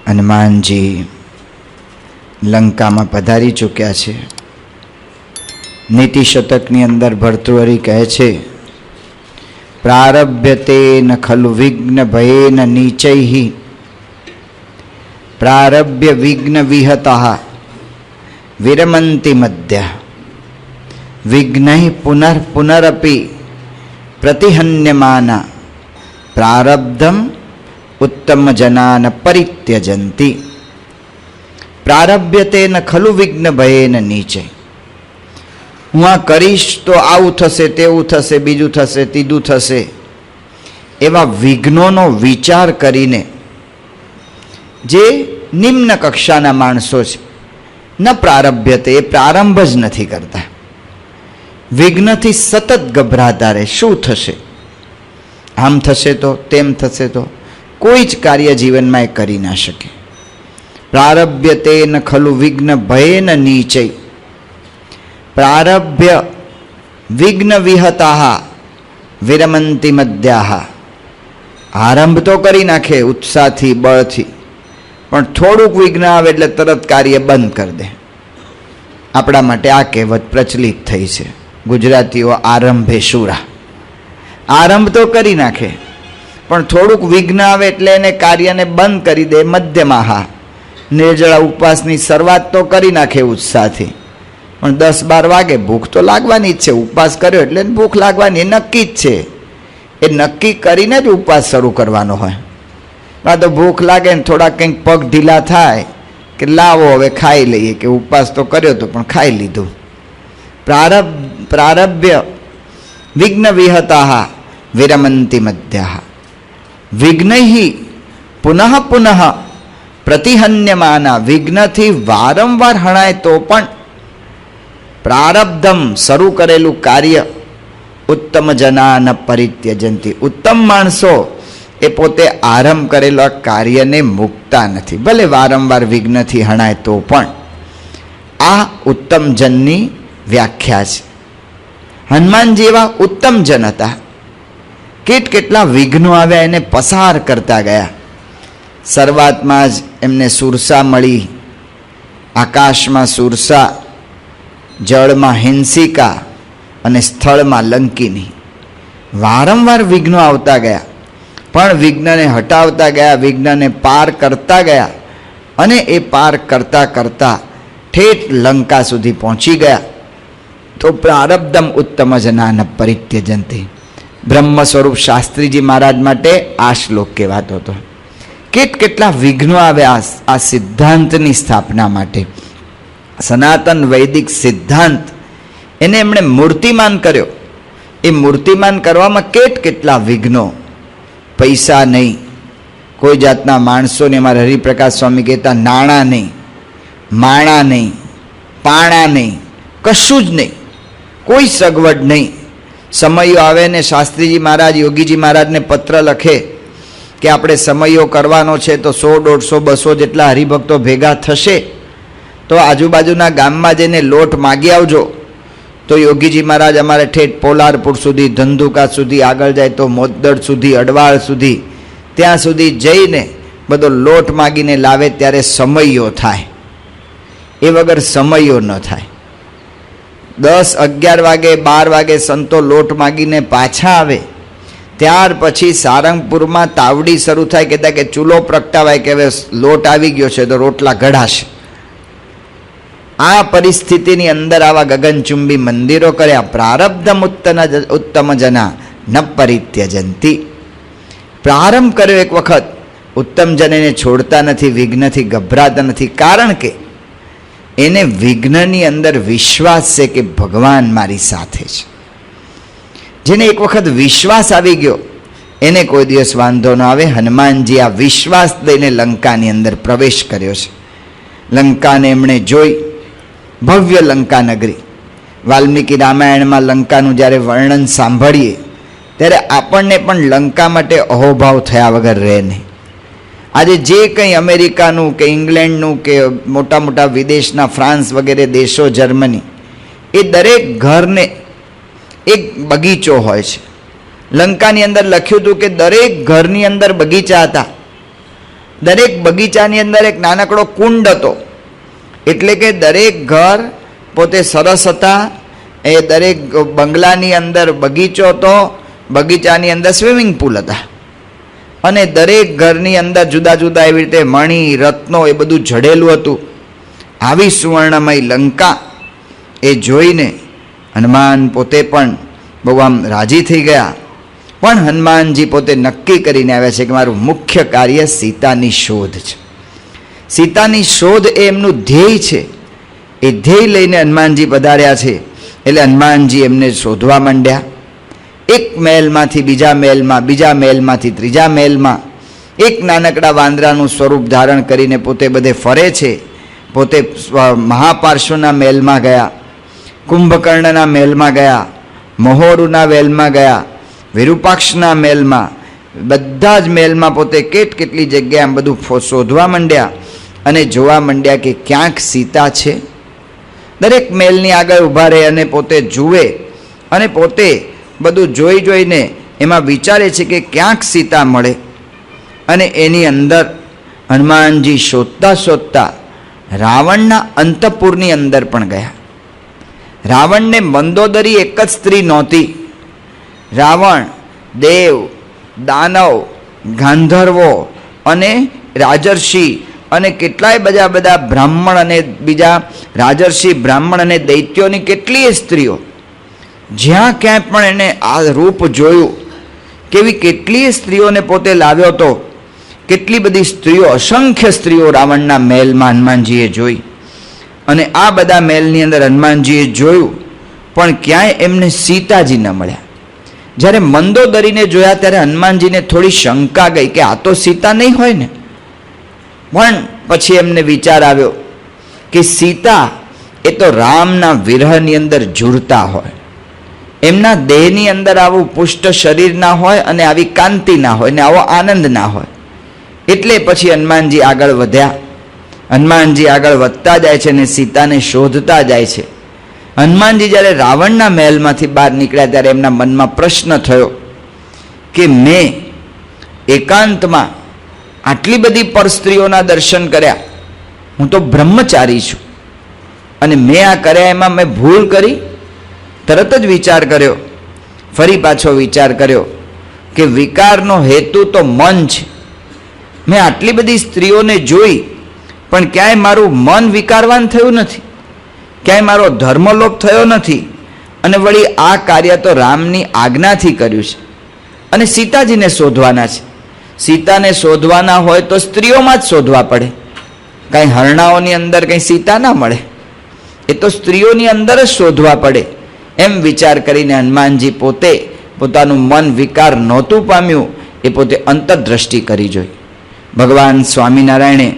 હનુમાનજી લંકામાં પધારી ચૂક્યા છે. નીતિ શતકની અંદર ભર્તૃહરિ કહે છે, પ્રારભ્યતે ન ખલુ વિઘ્ન ભયેન નીચૈઃ પ્રારભ્ય વિઘ્ન વિહતઃ વિરમંતિ મધ્યઃ વિઘ્નૈઃ પુનઃ પુનરપી પ્રતિહન્યમાના પ્રારબ્ધમ ઉત્તમ જનાન પરિત્યજંતિ. પ્રારભ્યતે ન ખલુ વિઘ્ન ભયેન નીચે. હું આ કરીશ તો આવું થશે, તેવું થશે, બીજું થશે, ત્રીજું થશે, એવા વિઘ્નોનો વિચાર કરીને જે નિમ્ન કક્ષાના માણસો છે, ન પ્રારભ્યતે, એ પ્રારંભ જ નથી કરતા. વિઘ્નથી સતત ગભરાતા રહે, શું થશે, આમ થશે તો, તેમ થશે તો, કોઈ જ કાર્ય જીવનમાં એ કરી ના શકે. પ્રારભ્યતે ન ખલુ વિઘ્ન ભયેન નીચૈ પ્રારભ્ય વિઘ્ન વિહતા વિરમંતિ મધ્યાહ. આરંભ તો કરી નાખે ઉત્સાહથી, બળથી, પણ થોડુંક વિઘ્ન આવે એટલે તરત કાર્ય બંધ કરી દે. આપણા માટે આ કહેવત પ્રચલિત થઈ છે, ગુજરાતીઓ આરંભે શુરા. આરંભ તો કરી નાખે, પણ થોડુંક વિઘ્ન આવે એટલે એને કાર્યને બંધ કરી દે. મધ્યમાં નિર્જળા ઉપવાસની શરૂઆત તો કરી નાખે ઉત્સાહથી, પણ 10-12 વાગે ભૂખ તો લાગવાની જ છે. ઉપવાસ કર્યો એટલે ભૂખ લાગવાની, એ નક્કી જ છે. એ નક્કી કરીને જ ઉપવાસ શરૂ કરવાનો હોય. આ તો ભૂખ લાગે ને થોડા કંઈક પગ ઢીલા થાય કે લાવો હવે ખાઈ લઈએ, કે ઉપવાસ તો કર્યો તો પણ ખાઈ લીધું. પ્રારભ્ય વિઘ્ન વિહતા વિરમંતિ મધ્યાહ વિઘ્નૈઃ પુનઃ પુનઃ પ્રતિહન્યમાના. વિઘ્નથી વારંવાર હણાય તો પણ પ્રારબ્ધમ શરૂ કરેલું કાર્ય ઉત્તમ જનાન પરિત્યજંતિ. ઉત્તમ માણસો એ પોતે આરંભ કરેલા કાર્યને મૂકતા નથી, ભલે વારંવાર વિઘ્નથી હણાય તો પણ. આ ઉત્તમ જનની વ્યાખ્યા છે. હનુમાનજી એવા ઉત્તમ જન હતા. કેટલા વિઘ્નો આવ્યા એને પસાર કરતા ગયા. શરૂઆતમાં જ એમને સુરસા મળી, આકાશમાં સુરસા, જળમાં હિંસિકા અને સ્થળમાં લંકિની. વારંવાર વિઘ્નો આવતા ગયા, પણ વિઘ્નને હટાવતા ગયા, વિઘ્નને પાર કરતા ગયા, અને એ પાર કરતા કરતા ઠેઠ લંકા સુધી પહોંચી ગયા. તો પ્રારબ્ધમ ઉત્તમ જનાન પરિત્યજંતિ. બ્રહ્મ સ્વરૂપ શાસ્ત્રીજી મહારાજ માટે આ શ્લોક કહેવાતો હતો. કેટલા વિઘ્નો આવ્યા આ સિદ્ધાંતની સ્થાપના માટે. સનાતન વૈદિક સિદ્ધાંત એને એમણે મૂર્તિમાન કર્યો. એ મૂર્તિમાન કરવામાં કેટલા વિઘ્નો. પૈસા નહીં, કોઈ જાતના માણસોને, અમારા હરિપ્રકાશ સ્વામી કહેતા, નાણાં નહીં, માણા નહીં, પાણા નહીં, કશું જ નહીં, કોઈ સગવડ નહીં. સમયો આવે ને શાસ્ત્રીજી મહારાજ, યોગીજી મહારાજને પત્ર લખે કે આપણે સમયો કરવાનો છે, તો 100, 150, 200 જેટલા હરિભક્તો ભેગા થશે, તો આજુબાજુના ગામમાં જઈને લોટ માગી આવજો. તો યોગીજી મહારાજ અમારે ઠેઠ પોલારપુર સુધી, ધંધુકા સુધી, આગળ જાય તો મોદડ સુધી, અડવાળ સુધી, ત્યાં સુધી જઈને બધો લોટ માગીને લાવે. ત્યારે સમયો થાય, એ વગર સમયો ન થાય. 10, 11 વાગે, 12 વાગે સંતો લોટ માગીને પાછા આવે. ત્યાર પછી સારંગપુરમાં તાવડી શરૂ થાય, કહેતા કે ચૂલો પ્રગટાવાય, કે હવે લોટ આવી ગયો છે તો રોટલા ઘડાશે. આ પરિસ્થિતિની અંદર આવા ગગનચુંબી મંદિરો કર્યા. પ્રારબ્ધમ ઉત્તમ જના ન પરિત્યજંતિ. પ્રારંભ કર્યો એક વખત, ઉત્તમ જન એને છોડતા નથી, વિઘ્નથી ગભરાતા નથી. કારણ કે એને વિઘ્નની અંદર વિશ્વાસ છે કે ભગવાન મારી સાથે છે. જેને એક વખત વિશ્વાસ આવી ગયો એને કોઈ દિવસ વાંધો ન આવે. હનુમાનજી આ વિશ્વાસ દઈને લંકાની અંદર પ્રવેશ કર્યો છે. લંકાને એમણે જોઈ, ભવ્ય લંકા નગરી. વાલ્મીકી રામાયણમાં લંકાનું જ્યારે વર્ણન સાંભળીએ ત્યારે આપણને પણ લંકા માટે અહોભાવ થયા વગર રહે નહીં. આજે જે કંઈ અમેરિકાનું કે ઇંગ્લેન્ડનું કે મોટા મોટા વિદેશના ફ્રાન્સ વગેરે દેશો, જર્મની, એ દરેક ઘરને એક બગીચો હોય છે. લંકાની અંદર લખ્યું હતું કે દરેક ઘરની અંદર બગીચા હતા. દરેક બગીચાની અંદર એક નાનકડો કુંડ હતો, એટલે કે દરેક ઘર પોતે સરસ હતા. એ દરેક બંગલાની અંદર બગીચો હતો, બગીચાની અંદર સ્વિમિંગ પુલ હતા, અને દરેક ઘરની અંદર જુદા જુદા એવી રીતે મણી રત્નો એ બધું જડેલું હતું. આવી સુવર્ણમય લંકા એ જોઈને હનુમાન પોતે પણ બહુ આમ રાજી થઈ ગયા. પણ હનુમાનજી પોતે નક્કી કરીને આવ્યા છે કે મારું મુખ્ય કાર્ય સીતાની શોધ છે. સીતાની શોધ એ એમનું ધ્યેય છે. એ ધ્યેય લઈને હનુમાનજી પધાર્યા છે. એટલે હનુમાનજી એમને શોધવા માંડ્યા. એક મહેલમાંથી બીજા મહેલમાં, બીજા મહેલમાંથી ત્રીજા મહેલમાં, એક નાનકડા વાંદરાનું સ્વરૂપ ધારણ કરીને પોતે બધે ફરે છે. પોતે મહાપાર્શ્વના મહેલમાં ગયા, કુંભકર્ણના મહેલમાં ગયા, મહોરુના મહેલમાં ગયા, વિરૂપાક્ષના મહેલમાં, બધા જ મહેલમાં પોતે કેટલી જગ્યાએ આમ બધું શોધવા માંડ્યા અને જોવા માંડ્યા કે ક્યાંક સીતા છે. દરેક મહેલની આગળ ઊભા રહે અને પોતે જુએ, અને પોતે બધું જોઈને એમાં વિચારે છે કે ક્યાંક સીતા મળે. અને એની અંદર હનુમાનજી શોધતા શોધતા રાવણના અંતઃપુરની અંદર પણ ગયા. રાવણને મંદોદરી એક જ સ્ત્રી નહોતી. રાવણ દેવ, દાનવ, ગાંધર્વો અને રાજર્ષિ અને કેટલાય બધા બ્રાહ્મણ અને બીજા રાજર્ષિ, બ્રાહ્મણ અને દૈત્યોની કેટલીય સ્ત્રીઓ, જ્યાં ક્યાંય પણ એને આ રૂપ જોયું, કેવી કેટલીય સ્ત્રીઓને પોતે લાવ્યો હતો. કેટલી બધી સ્ત્રીઓ, અસંખ્ય સ્ત્રીઓ રાવણના મહેલમાં હનુમાનજીએ જોઈ. અને આ બધા મહેલની અંદર હનુમાનજીએ જોયું, પણ ક્યાંય એમને સીતાજી ન મળ્યા. જ્યારે મંદોદરીને જોયા ત્યારે હનુમાનજીને થોડી શંકા ગઈ કે આ તો સીતા નહીં હોય ને. પણ પછી એમને વિચાર આવ્યો કે સીતા એ તો રામના વિરહની અંદર ઝૂરતા હોય, એમના દેહની અંદર આવું પુષ્ટ શરીર ના હોય અને આવી કાંતિ ના હોય ને આવો આનંદ ના હોય. એટલે પછી હનુમાનજી આગળ વધ્યા. હનુમાનજી આગળ વધતા જાય છે અને સીતાને શોધતા જાય છે. હનુમાનજી જ્યારે રાવણના મહેલમાંથી બહાર નીકળ્યા ત્યારે એમના મનમાં પ્રશ્ન થયો કે મેં એકાંતમાં આટલી બધી પરસ્ત્રીઓના દર્શન કર્યા, હું તો બ્રહ્મચારી છું, અને મેં આ કર્યા એમાં મેં ભૂલ કરી. તરત જ વિચાર કર્યો, ફરી પાછો વિચાર કર્યો કે વિકારનો હેતુ તો મન છે. મેં આટલી બધી સ્ત્રીઓને જોઈ, પણ ક્યાંય મારું મન વિકારવાન થયું નથી, ક્યાંય મારો ધર્મલોપ થયો નથી. અને વળી આ કાર્ય તો રામની આજ્ઞાથી કર્યું છે, અને સીતાજીને શોધવાના છે. સીતાને શોધવાના હોય તો સ્ત્રીઓમાં જ શોધવા પડે. કાંઈ હરણાઓની અંદર કંઈ સીતા ના મળે, એ તો સ્ત્રીઓની અંદર જ શોધવા પડે. એમ વિચાર કરીને હનુમાનજી પોતે પોતાનું મન વિકાર નહોતું પામ્યું, એ પોતે અંતરદ્રષ્ટિ કરી જોઈ. ભગવાન સ્વામિનારાયણે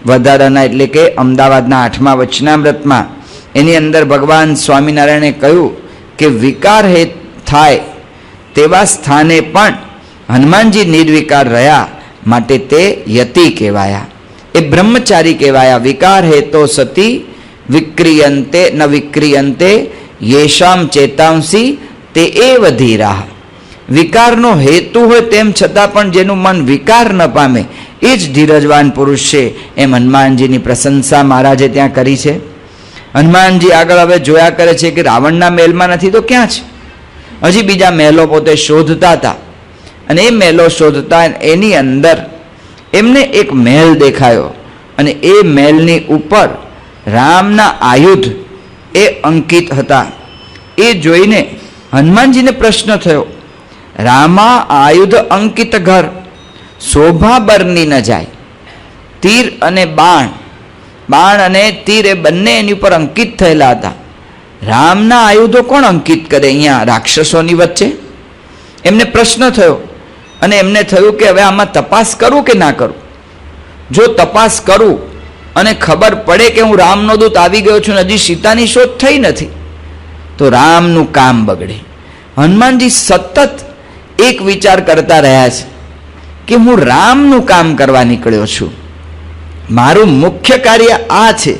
વધારાના એટલે કે અમદાવાદના 8મા વચનામૃતમાં એની અંદર ભગવાન સ્વામિનારાયણે કહ્યું કે વિકાર હે થાય તેવા સ્થાને પણ હનુમાનજી નિર્વિકાર રહ્યા, માટે તે યતિ કહેવાયા, એ બ્રહ્મચારી કહેવાયા. વિકાર હેતો સતી વિક્રિયંતે ન વિક્રિયંતે યેશામ ચેતાંસી તે એવ ધીરાહ. વિકારનો હેતુ હોય તેમ છતાં પણ જેનું મન વિકાર ન પામે એ જ ધીરજવાન પુરુષ છે. એમ હનુમાનજીની પ્રશંસા મહારાજે ત્યાં કરી છે. હનુમાનજી આગળ હવે જોયા કરે છે કે રાવણના મહેલમાં નથી તો ક્યાં છે. હજી બીજા મહેલો પોતે શોધતા હતા, અને એ મહેલો શોધતા એની અંદર એમને એક મહેલ દેખાયો, અને એ મહેલની ઉપર રામના આયુધ એ અંકિત હતા. એ જોઈને હનુમાનજીને પ્રશ્ન થયો, રામા આયુધ અંકિત ઘર શોભા બરની ન જાય. તીર અને બાણ અને તીર એ બંને એની ઉપર અંકિત થયેલા હતા. રામના આયુધો કોણ અંકિત કરે અહીંયા રાક્ષસોની વચ્ચે? એમને પ્રશ્ન થયો, અને એમને થયું કે હવે આમાં તપાસ કરું કે ના કરું. જો તપાસ કરું અને ખબર પડે કે હું રામનો દૂત આવી ગયો છું, હજી સીતાની શોધ થઈ નથી, તો રામનું કામ બગડે. હનુમાનજી સતત એક વિચાર કરતા રહ્યા છે કે હું રામનું કામ કરવા નીકળ્યો છું, મારું મુખ્ય કાર્ય આ છે.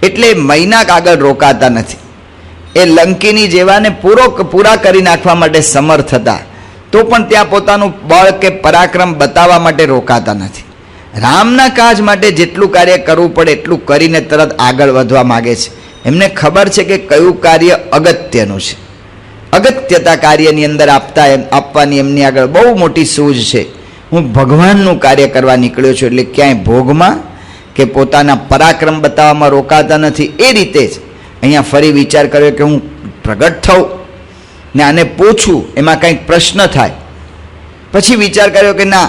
એટલે મહિના આગળ રોકાતા નથી. એ લંકીની જેવાને પૂરા કરી નાખવા માટે સમર્થ હતા, તો પણ ત્યાં પોતાનું બળ કે પરાક્રમ બતાવવા માટે રોકાતા નથી. રામના કાજ માટે જેટલું કાર્ય કરવું પડે એટલું કરીને તરત આગળ વધવા માગે છે. એમને ખબર છે કે કયું કાર્ય અગત્યનું છે. અગત્યતા કાર્યની અંદર આપવાની એમની આગળ બહુ મોટી સૂઝ છે. હું ભગવાનનું કાર્ય કરવા નીકળ્યો છું, એટલે ક્યાંય ભોગમાં કે પોતાના પરાક્રમ બતાવવામાં રોકાતા નથી. એ રીતે જ અહીંયા ફરી વિચાર કર્યો કે હું પ્રગટ થઉં ને આને પૂછું, એમાં કંઈક પ્રશ્ન થાય. પછી વિચાર કર્યો કે ના,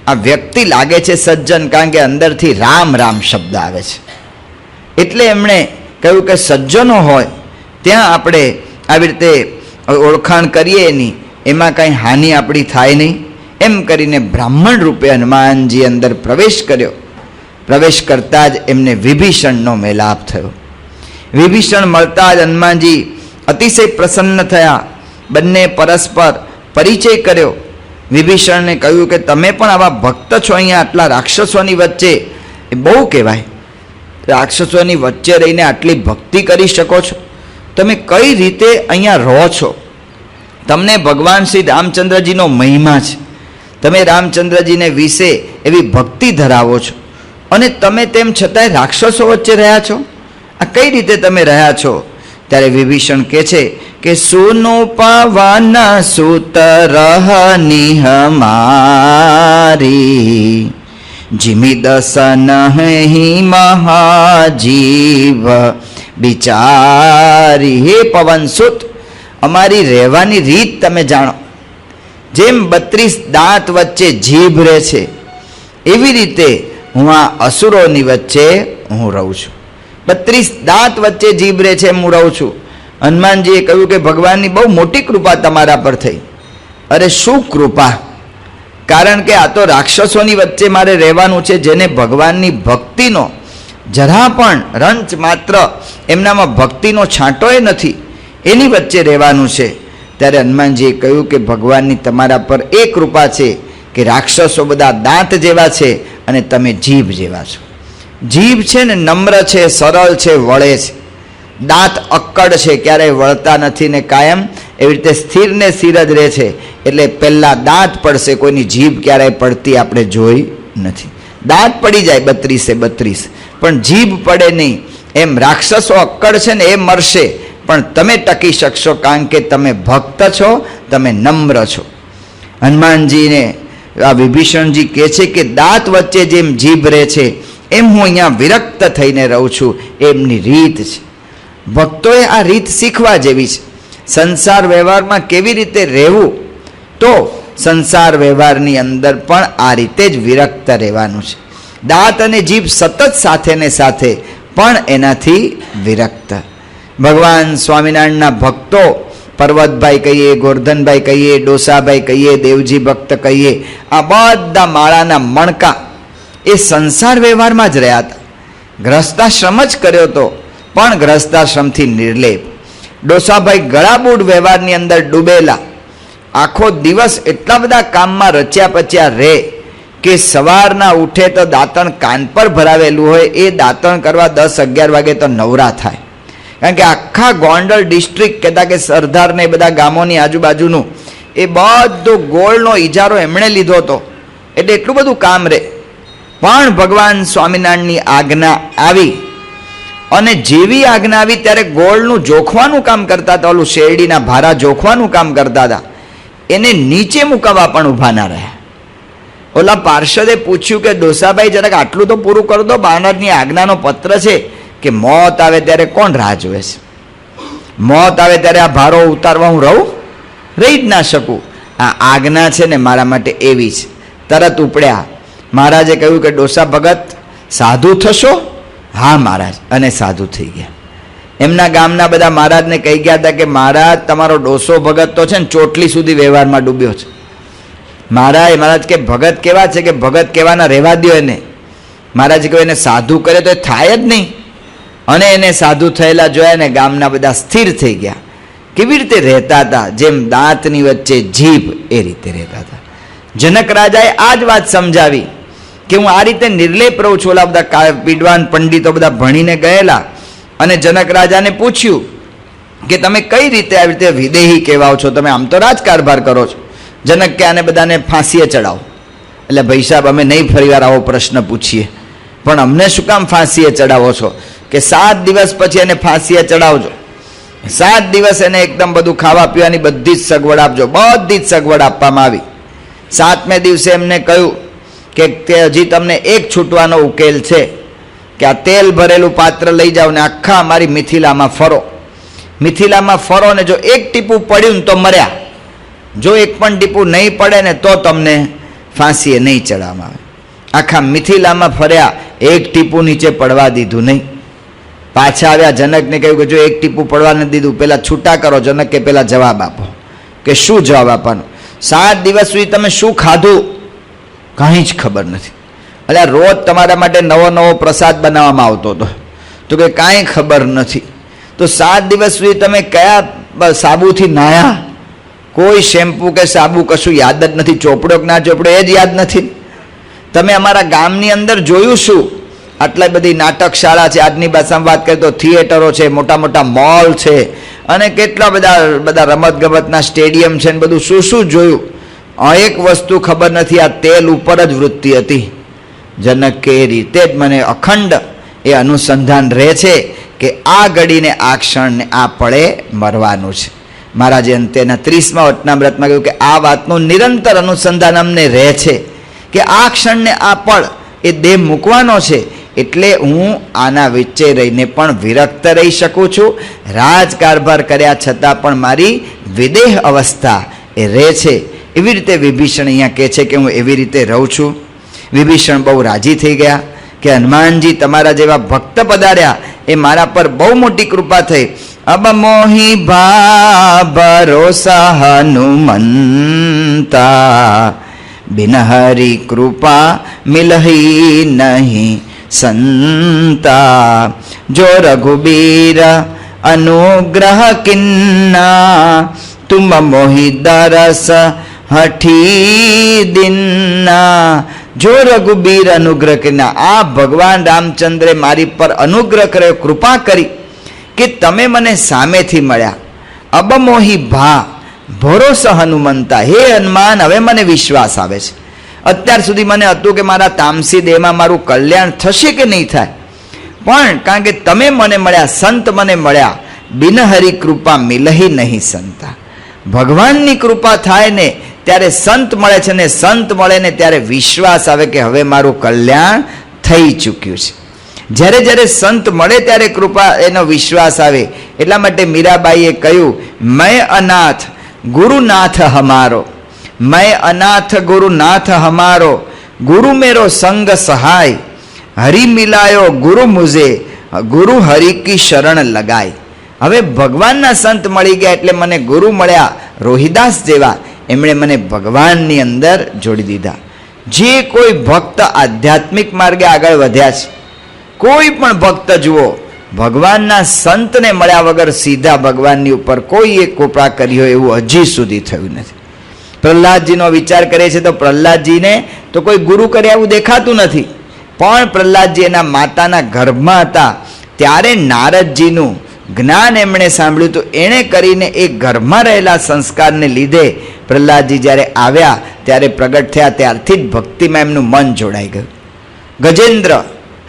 આ વ્યક્તિ લાગે છે સજ્જન, કારણ કે અંદરથી રામ રામ શબ્દ આવે છે. એટલે એમણે કહ્યું કે સજ્જનો હોય ત્યાં આપણે આવી રીતે ઓળખાણ કરીએ એની, એમાં કંઈ હાનિ આપણી થાય નહીં. એમ કરીને બ્રાહ્મણ રૂપે હનુમાનજી અંદર પ્રવેશ કર્યો. પ્રવેશ કરતાં જ એમને વિભીષણનો મેલાપ થયો. વિભીષણ મળતા જ હનુમાનજી અતિશય પ્રસન્ન થયા. બંને પરસ્પર પરિચય કર્યો. વિભીષણને કહ્યું કે તમે પણ આવા ભક્ત છો, અહીંયા આટલા રાક્ષસોની વચ્ચે, એ બહુ કહેવાય. રાક્ષસોની વચ્ચે રહીને આટલી ભક્તિ કરી શકો છો, તમે કઈ રીતે અહીંયા રહો છો? તમને ભગવાન શ્રી રામચંદ્રજીનો મહિમા છે, તમે રામચંદ્રજીને વિશે એવી ભક્તિ ધરાવો છો, અને તમે તેમ છતાંય રાક્ષસો વચ્ચે રહ્યા છો, આ કઈ રીતે તમે રહ્યા છો? ત્યારે વિભીષણ કહે છે કે સુનો પવન સુત રહની હમારી, જીમી દસન હી મહાજીવ બિચારી. હે પવન સુત, અમારી રહેવાની રીત તમે જાણો. જેમ 32 દાંત વચ્ચે જીભ રહે છે, એવી રીતે હું આ અસુરોની વચ્ચે હું રહું છું. 32 દાંત વચ્ચે જીભ રહે છે એમ હું રહું છું. હનુમાનજીએ કહ્યું કે ભગવાનની બહુ મોટી કૃપા તમારા પર થઈ. અરે શું કૃપા! કારણ કે આ તો રાક્ષસોની વચ્ચે મારે રહેવાનું છે, જેને ભગવાનની ભક્તિનો જરા પણ રંચ માત્ર એમનામાં ભક્તિનો છાંટોય નથી, એની વચ્ચે રહેવાનું છે. ત્યારે હનુમાનજીએ કહ્યું કે ભગવાનની તમારા પર એ કૃપા છે કે રાક્ષસો બધા દાંત જેવા છે અને તમે જીભ જેવા છો. જીભ છે ને નમ્ર છે, સરળ છે, વળે છે. દાંત અક્કડ છે, ક્યારેય વળતા નથી ને કાયમ એવી રીતે સ્થિર ને સ્થિર જ રહે છે. એટલે પહેલાં દાંત પડશે, કોઈની જીભ ક્યારેય પડતી આપણે જોઈ નથી. દાંત પડી જાય 32 પણ જીભ પડે નહીં. એમ રાક્ષસો અક્કડ છે ને એ મરશે, પણ તમે ટકી શકશો, કારણ કે તમે ભક્ત છો, તમે નમ્ર છો. હનુમાનજીને આ વિભીષણજી કહે છે કે દાંત વચ્ચે જેમ જીભ રહે છે એમ હું અહીંયા વિરક્ત થઈને રહું છું, એમની રીત છે. ભક્તોએ આ રીત શીખવા જેવી છે. સંસાર વ્યવહારમાં કેવી રીતે રહેવું, તો સંસાર વ્યવહારની અંદર પણ આ રીતે જ વિરક્ત રહેવાનું છે. દાંત અને જીભ સતત સાથે ને સાથે પણ એનાથી વિરક્ત. ભગવાન સ્વામિનારાયણના ભક્તો, પર્વતભાઈ કહીએ, ગોરધનભાઈ કહીએ, ડોસાભાઈ કહીએ, દેવજી ભક્ત કહીએ, આ બધા માળાના મણકા એ સંસાર વ્યવહારમાં જ રહ્યા હતા. ગ્રસ્તાશ્રમ જ કર્યો હતો, પણ ગ્રસ્તાશ્રમથી નિર્લેપ. ડોસાભાઈ ગળાબૂડ વ્યવહારની અંદર ડૂબેલા, આખો દિવસ એટલા બધા કામમાં રચ્યા પચ્યા રહે કે સવારના ઉઠે તો દાંતણ કાન પર ભરાવેલું હોય, એ દાંતણ કરવા 10-11 વાગે તો નવરા થાય. કારણ કે આખા ગોંડલ ડિસ્ટ્રિક્ટ કહેતા કે સરદાર ને બધા ગામોની આજુબાજુનું એ બધો ગોળનો ઇજારો એમણે લીધો હતો, એટલે એટલું બધું કામ રહે. પણ ભગવાન સ્વામિનારાયણની આજ્ઞા આવી, અને જેવી આજ્ઞા આવી ત્યારે ગોળનું જોખવાનું કામ કરતા હતા, ઓલું શેરડીના ભારા જોખવાનું કામ કરતા હતા, એને નીચે મુકાવવા પણ ઊભા ના રહ્યા. ઓલા પાર્ષદે પૂછ્યું કે ડોસાભાઈ જરાક આટલું તો પૂરું કરી દો, મહારાજની આજ્ઞાનો પત્ર છે કે મોત આવે ત્યારે કોણ રાહ જોવે છે? મોત આવે ત્યારે આ ભારો ઉતારવા હું રહી જ ના શકું. આ આજ્ઞા છે ને મારા માટે એવી છે. તરત ઉપડ્યા. મહારાજે કહ્યું કે ડોસા ભગત સાધુ થશો? હા મહારાજ, અને સાધુ થઈ ગયા. એમના ગામના બધા મહારાજને કહી ગયા હતા કે મહારાજ તમારો ડોસો ભગત તો છે ને ચોટલી સુધી વ્યવહારમાં ડૂબ્યો છે. મહારાજ કે ભગત કેવા છે કે ભગત કેવાના રહેવા દો એને. મહારાજે કહ્યું એને સાધુ કરે તો એ થાય જ નહીં. અને એને સાધુ થયેલા જોયા ને ગામના બધા સ્થિર થઈ ગયા. કેવી રીતે રહેતા હતા? જેમ દાંતની વચ્ચે જીભ, એ રીતે રહેતા હતા. જનક રાજાએ આ જ વાત સમજાવી કે હું આ રીતે નિર્લેપ રહું છું. ઓલા બધા વિદ્વાન પંડિતો બધા ભણીને ગયેલા, અને જનક રાજાને પૂછ્યું કે તમે કઈ રીતે આવી રીતે વિદેહી કહેવાઓ છો? તમે આમ તો રાજકારભાર કરો છો. જનક કે આને બધાને ફાંસીએ ચડાવો. એટલે ભાઈ સાહેબ અમે નહીં ફરીવાર આવો પ્રશ્ન પૂછીએ, પણ અમને શું કામ ફાંસીએ ચડાવો છો? કે 7 દિવસ પછી એને ફાંસીએ ચડાવજો, 7 દિવસ એને એકદમ બધું ખાવા પીવાની બધી જ સગવડ આપજો. બધી જ સગવડ આપવામાં આવી. 7મે દિવસે એમને કહ્યું કે તે હજી તમને એક છૂટવાનો ઉકેલ છે કે આ તેલ ભરેલું પાત્ર લઈ જાઓ ને આખા અમારી મિથિલામાં ફરો. મિથિલામાં ફરો ને જો એક ટીપું પડ્યું ને તો મર્યા, જો એક પણ ટીપું નહીં પડે ને તો તમને ફાંસીએ નહીં ચડાવવામાં આવે. આખા મિથિલામાં ફર્યા, એક ટીપું નીચે પડવા દીધું નહીં. પાછા આવ્યા, જનકને કહ્યું કે જો એક ટીપું પડવા નથી દીધું, પેલા છૂટા કરો. જનક કે પેલા જવાબ આપો. કે શું જવાબ આપવાનો? 7 દિવસ સુધી તમે શું ખાધું? કંઈ જ ખબર નથી. એટલે રોજ તમારા માટે નવો નવો પ્રસાદ બનાવવામાં આવતો હતો. તો કે કાંઈ ખબર નથી. તો 7 દિવસ સુધી તમે કયા સાબુથી નાહ્યા? કોઈ શેમ્પુ કે સાબુ કશું યાદ જ નથી. ચોપડો કે ના ચોપડો એ જ યાદ નથી. તમે અમારા ગામની અંદર જોયું શું? આટલા બધી નાટક શાળા છે, આજની ભાષામાં વાત કરીએ તો થિયેટરો છે, મોટા મોટા મોલ છે, અને કેટલા બધા રમત ગમતના સ્ટેડિયમ છે ને બધું શું શું જોયું. એક વસ્તુ ખબર નથી, આ તેલ ઉપર જ વૃત્તિ હતી. જનક કે એ રીતે જ મને અખંડ એ અનુસંધાન રહે છે કે આ ઘડીને આ ક્ષણને આ પળે મરવાનું છે. મહારાજે અંતેના 30મા વચનામૃતમાં કહ્યું કે આ વાતનું નિરંતર અનુસંધાન અમને રહે છે કે આ ક્ષણને આ પળ એ દેહ મૂકવાનો છે. એટલે હું આના વચ્ચે રહીને પણ વિરક્ત રહી શકું છું. રાજકારભાર કર્યા છતાં પણ મારી વિદેહ અવસ્થા એ રહે છે. એવી રીતે વિભીષણ અહીંયા કહે છે કે હું એવી રીતે રહું છું. વિભીષણ બહુ રાજી થઈ ગયા કે હનુમાનજી તમારા જેવા ભક્ત પધાર્યા એ મારા પર બહુ મોટી કૃપા થઈ. અબ મોહી ભા ભરોસા હનુમંતા, બિન હરી કૃપા મિલહી નહીં સંતા. જો રઘુબીર અનુગ્રહ કિન્ના, તુમ મોહી દરસ હઠી દિન્ના. જો રઘુબીર અનુગ્રહ કિન્ના, આ ભગવાન રામચંદ્રે મારી પર અનુગ્રહ કર્યો, કૃપા કરી કે તમે મને સામેથી મળ્યા. અબમોહી ભા ભરોસો હનુમંતા, હે હનુમાન હવે મને વિશ્વાસ આવે છે. અત્યાર સુધી મને હતું કે મારા તામસી દેહમાં મારું કલ્યાણ થશે કે નહીં થાય, પણ કારણ કે તમે મને મળ્યા, સંત મને મળ્યા, બિનહરી કૃપા મિલહી નહીં સંતા. ભગવાનની કૃપા થાય ને ત્યારે સંત મળે છે, ને સંત મળે ને ત્યારે વિશ્વાસ આવે કે હવે મારું કલ્યાણ થઈ ચૂક્યું છે. જ્યારે જ્યારે સંત મળે ત્યારે કૃપા એનો વિશ્વાસ આવે. એટલા માટે મીરાબાઈએ કહ્યું, મેં અનાથ ગુરુનાથ હમારો, મેં અનાથ ગુરુનાથ હમારો, ગુરુ મેરો સંગ સહાય, હરિ મિલાયો ગુરુ મુઝે, ગુરુ હરિ કી શરણ લગાય. હવે ભગવાનના સંત મળી ગયા એટલે મને ગુરુ મળ્યા, રોહિદાસ જેવા, એમણે મને ભગવાનની અંદર જોડી દીધા. જે કોઈ ભક્ત આધ્યાત્મિક માર્ગે આગળ વધ્યા છે, કોઈ પણ ભક્ત જુઓ, ભગવાનના સંતને મળ્યા વગર સીધા ભગવાનની ઉપર કોઈએ કૃપા કરી હોય એવું હજી સુધી થયું નથી. પ્રહલાદજીનો વિચાર કરે છે તો પ્રહલાદજીને તો કોઈ ગુરુ કર્યા એવું દેખાતું નથી, પણ પ્રહલાદજી એના માતાના ગર્ભમાં હતા ત્યારે નારદજીનું જ્ઞાન એમણે સાંભળ્યું હતું. એણે કરીને એ ગર્ભમાં રહેલા સંસ્કારને લીધે પ્રહલાદજી જ્યારે આવ્યા ત્યારે પ્રગટ થયા, ત્યારથી જ ભક્તિમાં એમનું મન જોડાઈ ગયું. ગજેન્દ્ર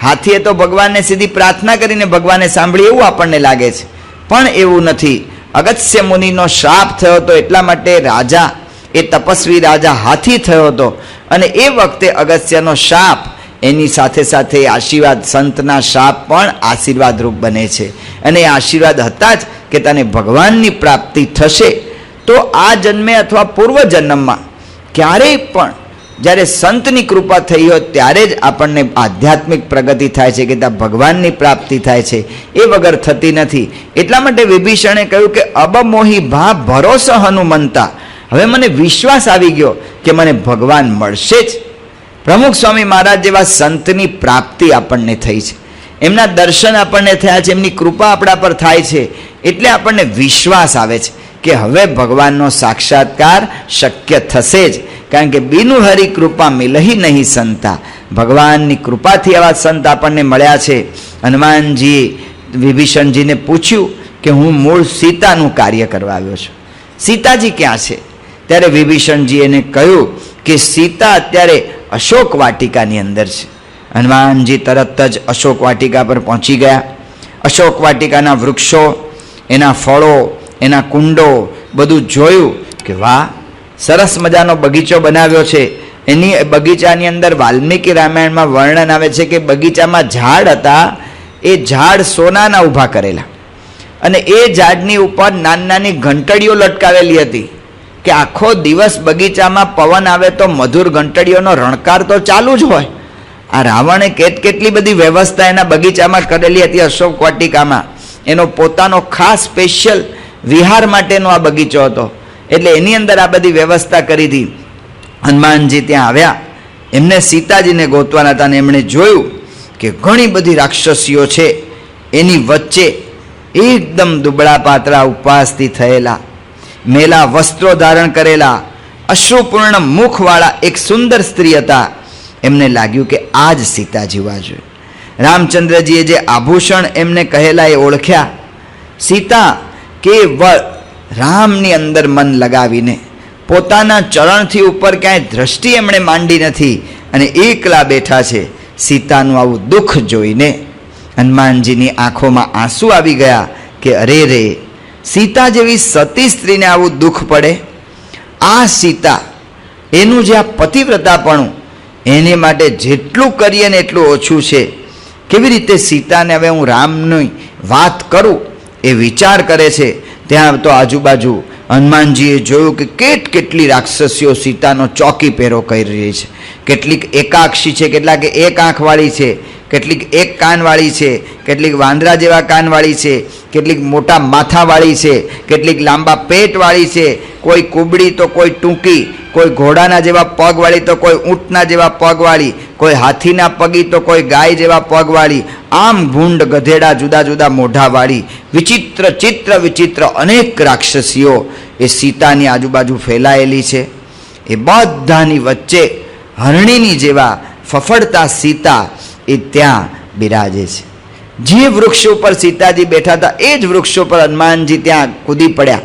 હાથીએ તો ભગવાનને સીધી પ્રાર્થના કરીને ભગવાને સાંભળી એવું આપણને લાગે છે, પણ એવું નથી. અગસ્ત્ય મુનિનો શ્રાપ થયો હતો, એટલા માટે રાજા, એ તપસ્વી રાજા હાથી થયો હતો, અને એ વખતે અગસ્ત્યનો શાપ એની સાથે સાથે આશીર્વાદ, સંતના શાપ પણ આશીર્વાદ રૂપ બને છે. અને એ આશીર્વાદ હતા જ કે તને ભગવાનની પ્રાપ્તિ થશે. તો આ જન્મે અથવા પૂર્વ જન્મમાં ક્યારેય પણ જ્યારે સંતની કૃપા થઈ હોય ત્યારે જ આપણને આધ્યાત્મિક પ્રગતિ થાય છે, કે ત્યાં ભગવાનની પ્રાપ્તિ થાય છે, એ વગર થતી નથી. એટલા માટે વિભીષણે કહ્યું કે અબમોહી ભા ભરોસો હનુમંતા, હવે મને વિશ્વાસ આવી ગયો કે મને ભગવાન મળશે જ. પ્રમુખ સ્વામી મહારાજ જેવા સંતની પ્રાપ્તિ આપણને થઈ છે, એમના દર્શન આપણને થયા છે, એમની કૃપા આપણા પર થાય છે, એટલે આપણને વિશ્વાસ આવે છે કે હવે ભગવાનનો સાક્ષાત્કાર શક્ય થશે જ. કારણ કે બિનુ હરિ કૃપા મિલહી નહીં સંતા, ભગવાનની કૃપાથી આવા સંત આપણને મળ્યા છે. હનુમાનજીએ વિભીષણજીને પૂછ્યું કે હું મૂળ સીતાનું કાર્ય કરવા આવ્યો છું, સીતાજી ક્યાં છે? ત્યારે વિભીષણજી એને કહ્યું કે સીતા અત્યારે અશોક વાટિકાની અંદર છે. હનુમાનજી તરત જ અશોક વાટિકા પર પહોંચી ગયા. અશોક વાટિકાના વૃક્ષો, એના ફળો, એના કુંડો બધું જોયું કે વાહ, સરસ મજાનો બગીચો બનાવ્યો છે. એની બગીચાની અંદર વાલ્મીકી રામાયણમાં વર્ણન આવે છે કે બગીચામાં ઝાડ હતા, એ ઝાડ સોનાના ઊભા કરેલા, અને એ ઝાડની ઉપર નાની નાની ઘંટડીઓ લટકાવેલી હતી કે આખો દિવસ બગીચામાં પવન આવે તો મધુર ઘંટડીઓનો રણકાર તો ચાલુ જ હોય. આ રાવણે કેટલી બધી વ્યવસ્થા એના બગીચામાં કરેલી હતી અશોક વાટિકામાં. એનો પોતાનો ખાસ સ્પેશિયલ વિહાર માટેનો આ બગીચો હતો, એટલે એની અંદર આ બધી વ્યવસ્થા કરી હતી. હનુમાનજી ત્યાં આવ્યા, એમને સીતાજીને ગોતવાના હતા, અને એમણે જોયું કે ઘણી બધી રાક્ષસીઓ છે. એની વચ્ચે એકદમ દુબળા પાતળા ઉપવાસથી થયેલા, મેલા વસ્ત્રો ધારણ કરેલા, અશ્રુપૂર્ણ મુખવાળા એક સુંદર સ્ત્રી હતા. એમને લાગ્યું કે આ જ સીતાજી હોવા જોઈએ. રામચંદ્રજીએ જે આભૂષણ એમને કહેલા એ ઓળખ્યા. સીતા કેવળ રામની અંદર મન લગાવીને પોતાના ચરણથી ઉપર ક્યાંય દ્રષ્ટિ એમણે માંડી નથી, અને એકલા બેઠા છે. સીતાનું આવું દુઃખ જોઈને હનુમાનજીની આંખોમાં આંસુ આવી ગયા કે અરે રે, સીતા જેવી સતી સ્ત્રીને આવું દુઃખ પડે. આ સીતા, એનું જે આ પતિવ્રતાપણું, એને માટે જેટલું કરીએ ને એટલું ઓછું છે. કેવી રીતે સીતાને હવે હું રામની વાત કરું એ વિચાર કરે છે. ત્યાં તો આજુબાજુ હનુમાનજીએ જોયું કે કેટલી રાક્ષસીઓ સીતાનો ચોકી પહેરો કરી રહી છે. કેટલીક એકાક્ષી છે, કેટલાક એક આંખવાળી છે, કેટલીક એક કાનવાળી છે, કેટલીક વાંદરા જેવા કાનવાળી છે, કેટલીક મોટા માથાવાળી છે, કેટલીક લાંબા પેટવાળી છે, કોઈ કુબડી તો કોઈ ટૂંકી, કોઈ ઘોડાના જેવા પગવાળી તો કોઈ ઊંટના જેવા પગવાળી, કોઈ હાથીના પગી તો કોઈ ગાય જેવા પગવાળી, આમ ભૂંડ ગધેડા જુદા જુદા મોઢાવાળી, વિચિત્ર ચિત્ર વિચિત્ર અનેક રાક્ષસીઓ એ સીતાની આજુબાજુ ફેલાયેલી છે. એ બધાની વચ્ચે હરણીની જેવા ફફડતા સીતા એ ત્યાં બિરાજે છે. જે વૃક્ષ ઉપર સીતાજી બેઠા હતા એ જ વૃક્ષ ઉપર હનુમાનજી ત્યાં કૂદી પડ્યા,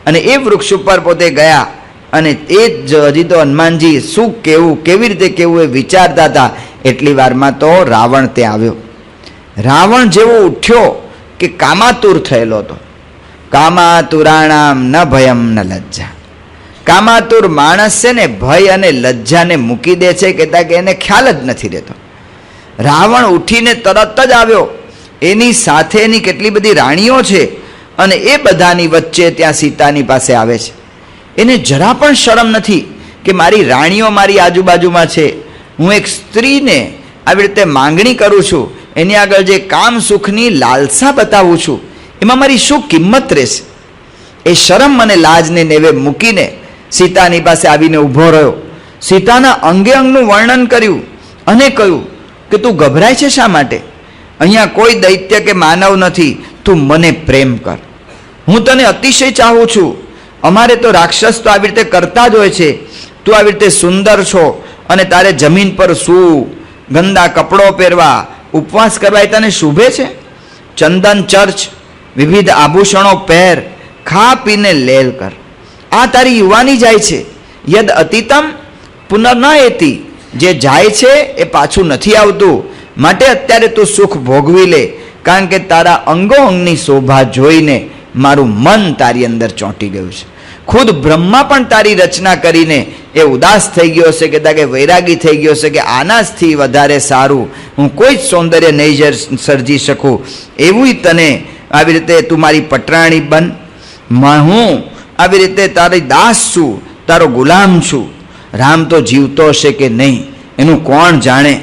અને એ વૃક્ષ ઉપર પોતે ગયા. અને એ જ હજી તો હનુમાનજી શું કહેવું, કેવી રીતે કહેવું એ વિચારતા હતા. એટલી વારમાં તો રાવણ ત્યાં આવ્યો. રાવણ જેવો ઉઠ્યો કે કામાતુર થયેલો હતો. કામાતુરાણામ ન ભયમ ન લજ્જા. કામાતુર માણસ છે ને ભય અને લજ્જાને મૂકી દે છે, કહેતા કે એને ખ્યાલ જ નથી રહેતો. રાવણ ઉઠીને તરત જ આવ્યો. એની સાથે એની કેટલી બધી રાણીઓ છે, અને એ બધાની વચ્ચે ત્યાં સીતાની પાસે આવે છે. એને જરા પણ શરમ નથી કે મારી રાણીઓ મારી આજુબાજુમાં છે, હું એક સ્ત્રીને આવી રીતે માંગણી કરું છું, એની આગળ જે કામ સુખની લાલસા બતાવું છું, એમાં મારી શું કિંમત રહેશે. એ શરમ અને લાજને નેવે મૂકીને સીતાની પાસે આવીને ઊભો રહ્યો. સીતાના અંગે અંગનું વર્ણન કર્યું અને કહ્યું કે તું ગભરાય છે શા માટે? અહીંયા કોઈ દૈત્ય કે માનવ નથી, તું મને પ્રેમ કર, હું તને અતિશય ચાહું છું. અમારે તો રાક્ષસ તો આવી રીતે કરતા જ હોય છે. તું આવી રીતે સુંદર છો, અને તારે જમીન પર સૂવું, ગંદા કપડો પહેરવા, ઉપવાસ કરવા એ તને શુભે છે? ચંદન ચર્ચ, વિવિધ આભૂષણો પહેર, ખા પીને લેલ કર. આ તારી યુવાની જાય છે. યદ અતીતમ પુનઃ ન એતી. જે જાય છે એ પાછું નથી આવતું. માટે અત્યારે તું સુખ ભોગવી લે, કારણ કે તારા અંગો અંગની શોભા જોઈને મારું મન તારી અંદર ચોંટી ગયું છે. ખુદ બ્રહ્મા પણ તારી રચના કરીને એ ઉદાસ થઈ ગયો છે, કહેતા કે વૈરાગી થઈ ગયો છે કે આનાથી વધારે સારું હું કોઈ જ સૌંદર્ય નહીં સર્જી શકું. એવું તને આવી રીતે તું મારી પટરાણી બન. હું આવી રીતે તારી દાસ છું, તારો ગુલામ છું. રામ તો જીવતો હશે કે નહીં એનું કોણ જાણે.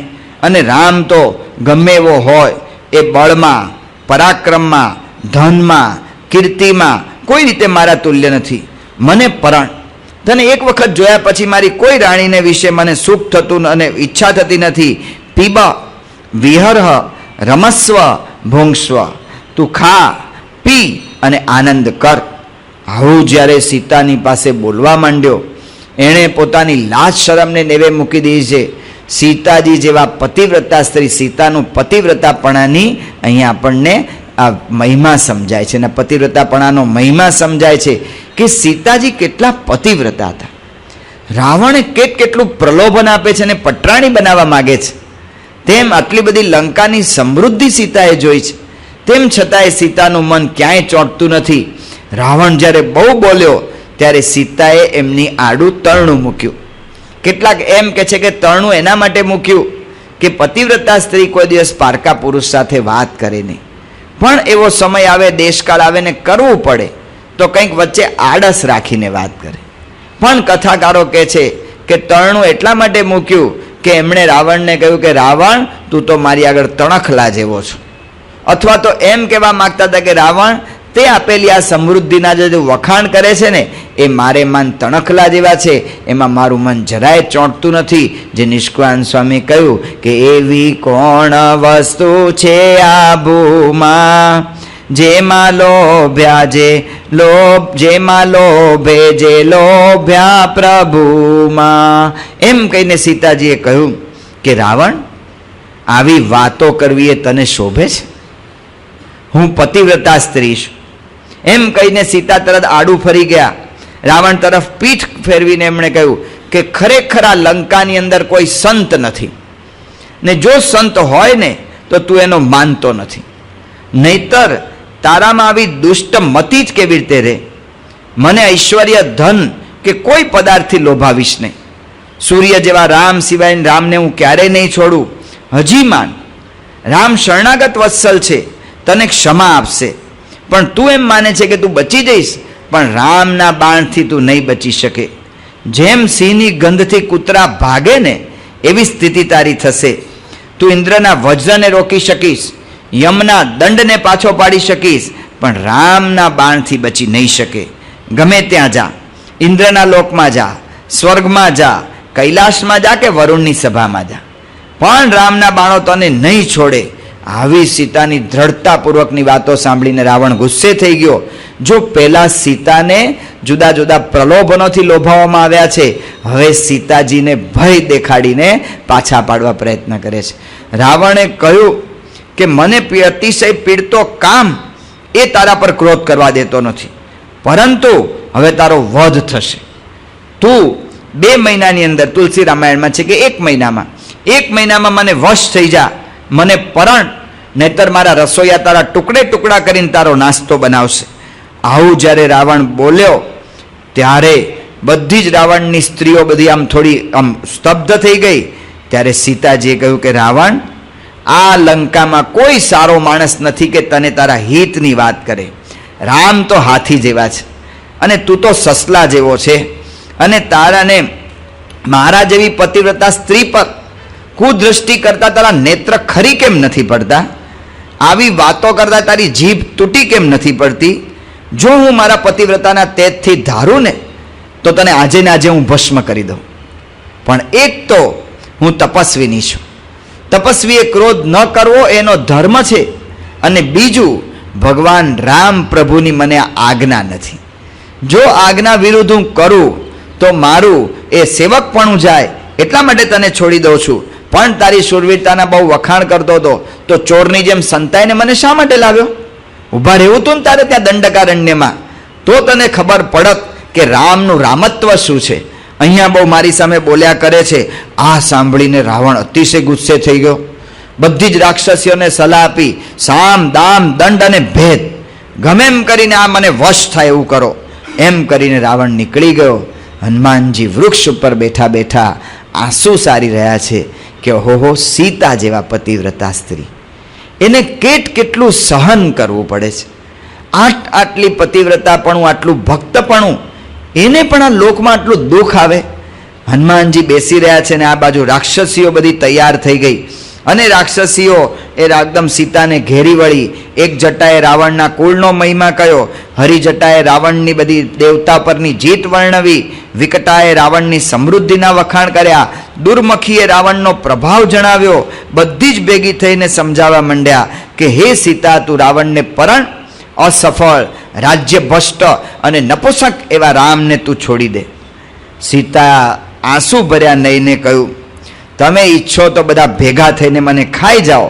અને રામ તો ગમે એવો હોય, એ બળમાં, પરાક્રમમાં, ધનમાં, કીર્તિમાં કોઈ રીતે મારા તુલ્ય નથી. મને પરણ, તને એક વખત જોયા પછી મારી કોઈ રાણીને વિશે મને સુખ થતું અને ઈચ્છા થતી નથી. પીબ વિહરહ રમસ્વ ભુંક્સ્વ. તું ખા પી અને આનંદ કર. આવું જ્યારે સીતાની પાસે બોલવા માંડ્યો, એણે પોતાની લાજ શરમને નેવે મૂકી દીધી છે. સીતાજી જેવા પતિવ્રતા સ્ત્રી, સીતાનું પતિવ્રતાપણાની અહીંયા આપણને આ મહિમા સમજાય છે, અને પતિવ્રતાપણાનો મહિમા સમજાય છે કે સીતાજી કેટલા પતિવ્રતા હતા. રાવણે કેટલું પ્રલોભન આપે છે અને પટરાણી બનાવવા માગે છે. તેમ આટલી બધી લંકાની સમૃદ્ધિ સીતાએ જોઈ છે, તેમ છતાંય સીતાનું મન ક્યાંય ચોંટતું નથી. રાવણ જ્યારે બહુ બોલ્યો ત્યારે સીતાએ એમની આડું તરણું મૂક્યું. કેટલાક એમ કે છે કે તરણું એના માટે મૂક્યું કે પતિવ્રતા સ્ત્રી કોઈ દિવસ પારકા પુરુષ સાથે વાત કરે નહીં, પણ એવો સમય આવે, દેશકાળ આવે ને કરવું પડે તો કંઈક વચ્ચે આળસ રાખીને વાત કરે. પણ કથાકારો કહે છે કે તરણું એટલા માટે મૂક્યું કે એમણે રાવણને કહ્યું કે રાવણ, તું તો મારી આગળ તણખલા જેવો છો. અથવા તો એમ કહેવા માગતા હતા કે રાવણ, તે આપેલી આ સમૃદ્ધિના જે વખાણ કરે છે ને એ મારે મન તણખલા જેવા છે, એમાં મારું મન જરાય ચોંટતું નથી. જે નિષ્કાન સ્વામી કહ્યું કે એવી કોણ વસ્તુ છે આ ભૂમાં, જેમાં લોભ્યા જેમાં લોભે જે લોભ્યા પ્રભુમાં. એમ કહીને સીતાજીએ કહ્યું કે રાવણ, આવી વાતો કરવી એ તને શોભે છે? હું પતિવ્રતા સ્ત્રી છું. એમ કહીને સીતા તરત આડું ફરી ગયા. રાવણ તરફ પીઠ ફેરવીને એમણે કહ્યું કે ખરેખર આ લંકાની અંદર કોઈ સંત નથી, ને જો સંત હોય ને તો તું એનો માનતો નથી, નહીતર તારામાં આવી દુષ્ટ મતી જ કેવી રીતે રહે? મને ઐશ્વર્ય, ધન કે કોઈ પદાર્થથી લોભાવીશ નહીં. સૂર્ય જેવા રામ સિવાય રામને હું ક્યારેય નહીં છોડું. હજી માન, રામ શરણાગત વત્સલ છે, તને ક્ષમા આપશે. પણ તું એમ માને છે કે તું બચી જઈશ, પણ રામના બાણથી તું નહીં બચી શકે. જેમ સિંહની ગંધથી કૂતરા ભાગે ને એવી સ્થિતિ તારી થશે. તું ઇન્દ્રના વજ્રને રોકી શકીશ, યમના દંડને પાછો પાડી શકીશ, પણ રામના બાણથી બચી નહીં શકે. ગમે ત્યાં જા, ઇન્દ્રના લોકમાં જા, સ્વર્ગમાં જા, કૈલાસમાં જા કે વરુણની સભામાં જા, પણ રામના બાણો તને નહીં છોડે. આવી સીતાની દ્રઢતાપૂર્વકની વાતો સાંભળીને રાવણ ગુસ્સે થઈ ગયો. જો પહેલા સીતાને જુદા જુદા પ્રલોભનોથી લોભાવવામાં આવ્યા છે, હવે સીતાજીને ભય દેખાડીને પાછા પાડવા પ્રયત્ન કરે છે. રાવણે કહ્યું કે મને અતિશય પીડતો કામ એ તારા પર ક્રોધ કરવા દેતો નથી, પરંતુ હવે તારો વધ થશે. તું 2 મહિનાની અંદર, તુલસી રામાયણમાં છે કે 1 મહિનામાં મને વશ થઈ જા, મને પરણ, નહીતર મારા રસોઈયા તારા ટુકડે ટુકડા કરીને તારો નાસ્તો બનાવશે. આવું જ્યારે રાવણ બોલ્યો ત્યારે બધી જ રાવણની સ્ત્રીઓ બધી થોડી સ્તબ્ધ થઈ ગઈ. ત્યારે સીતાજીએ કહ્યું કે રાવણ, આ લંકામાં કોઈ સારો માણસ નથી કે તને તારા હિતની વાત કરે. રામ તો હાથી જેવા છે અને તું તો સસલા જેવો છે, અને તારાને મારા જેવી પતિવ્રતા સ્ત્રી પર કુદૃષ્ટિ કરતા તારા નેત્ર ખરી કેમ નથી પડતા? આવી વાતો કરતા તારી જીભ તૂટી કેમ નથી પડતી? જો હું મારા પતિવ્રતાના તેજથી ધારું ને તો તને આજે ને આજે હું ભસ્મ કરી દઉં. પણ એક તો હું તપસ્વીની છું, તપસ્વીએ ક્રોધ ન કરવો એનો ધર્મ છે, અને બીજું ભગવાન રામ પ્રભુની મને આજ્ઞા નથી. જો આજ્ઞા વિરુદ્ધ હું કરું તો મારું એ સેવકપણું જાય, એટલા માટે તને છોડી દઉં છું. પણ તારી શૂરવીરતાના બહુ વખાણ કરતો હતો તો ચોરની જેમ સંતાઈને મને શા માટે લાવ્યો? ઊભા રહેવું તું ને તારે ત્યાં દંડકારણ્યમાં, તો તને ખબર પડત કે રામનું રામત્વ શું છે. અહીંયા બહુ મારી સામે બોલ્યા કરે છે. આ સાંભળીને રાવણ અતિશય ગુસ્સે થઈ ગયો. બધી જ રાક્ષસીઓને સલાહ આપી, સામ દામ દંડ અને ભેદ ગમે એમ કરીને આ મને વશ થાય એવું કરો. એમ કરીને રાવણ નીકળી ગયો. હનુમાનજી વૃક્ષ ઉપર બેઠા બેઠા આંસુ સારી રહ્યા છે કે ઓહો, સીતા જેવા પતિવ્રતા સ્ત્રી, એને કેટલું સહન કરવું પડે છે. આટલી પતિવ્રતાપણું, આટલું ભક્તપણું, એને પણ આ લોકમાં આટલું દુઃખ આવે. હનુમાનજી બેસી રહ્યા છે ને આ બાજુ રાક્ષસીઓ બધી તૈયાર થઈ ગઈ, અને રાક્ષસીઓ એ એકદમ સીતાને ઘેરી વળી. એક જટાએ રાવણના કુળનો મહિમા કયો, હરિજટાએ રાવણની બધી દેવતા પરની જીત વર્ણવી, વિકટાએ રાવણની સમૃદ્ધિના વખાણ કર્યા, દુર્મખીએ રાવણનો પ્રભાવ જણાવ્યો. બધી જ ભેગી થઈને સમજાવવા માંડ્યા કે હે સીતા, તું રાવણને પરણ, અસફળ, રાજ્ય ભ્રષ્ટ અને નપુંસક એવા રામને તું છોડી દે. સીતા આંસુ ભર્યા નઈને કહ્યું, તમે ઈચ્છો તો બધા ભેગા થઈને મને ખાઈ જાઓ,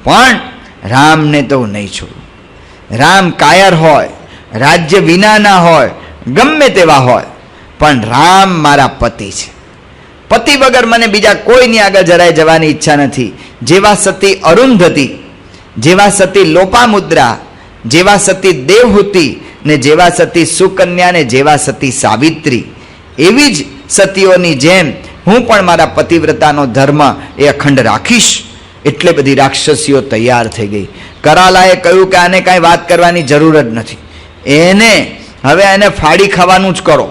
પણ રામને તો હું નહીં છોડું. રામ કાયર હોય, રાજ્ય વિનાના હોય, ગમે તેવા હોય, પણ રામ મારા પતિ છે. પતિ વગર મને બીજા કોઈની આગળ જરાય જવાની ઈચ્છા નથી. જેવા સતી અરુંધતી, જેવા સતી લોપામુદ્રા, જેવા સતી દેવહૂતિ ને જેવા સતી સુકન્યા ને જેવા સતી સાવિત્રી, એવી જ સતીઓની જેમ હું પણ મારા પતિવ્રતાનો ધર્મ એ અખંડ રાખીશ. એટલે બધી રાક્ષસીઓ તૈયાર થઈ ગઈ. કરાલાએ કહ્યું કે આને કાંઈ વાત કરવાની જરૂર જ નથી, હવે એને ફાડી ખાવાનું જ કરો.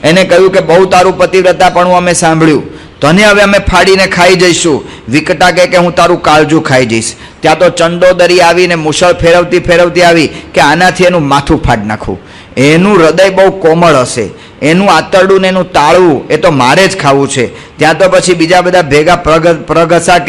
એને કહ્યું કે બહુ તારું પતિવ્રતા પણ અમે સાંભળ્યું, તને હવે અમે ફાડીને ખાઈ જઈશું. વિકટા કે હું તારું કાળજું ખાઈ જઈશ. ત્યાં તો ચંડોદરી આવીને મુસળ ફેરવતી ફેરવતી આવી કે આનાથી એનું માથું ફાડી નાખું. એનું હૃદય બહુ કોમળ હશે, એનું આતરડું ને એનું તાળવું એ તો મારે જ ખાવું છે. ત્યાં તો પછી બીજા બધા ભેગા પ્રગસા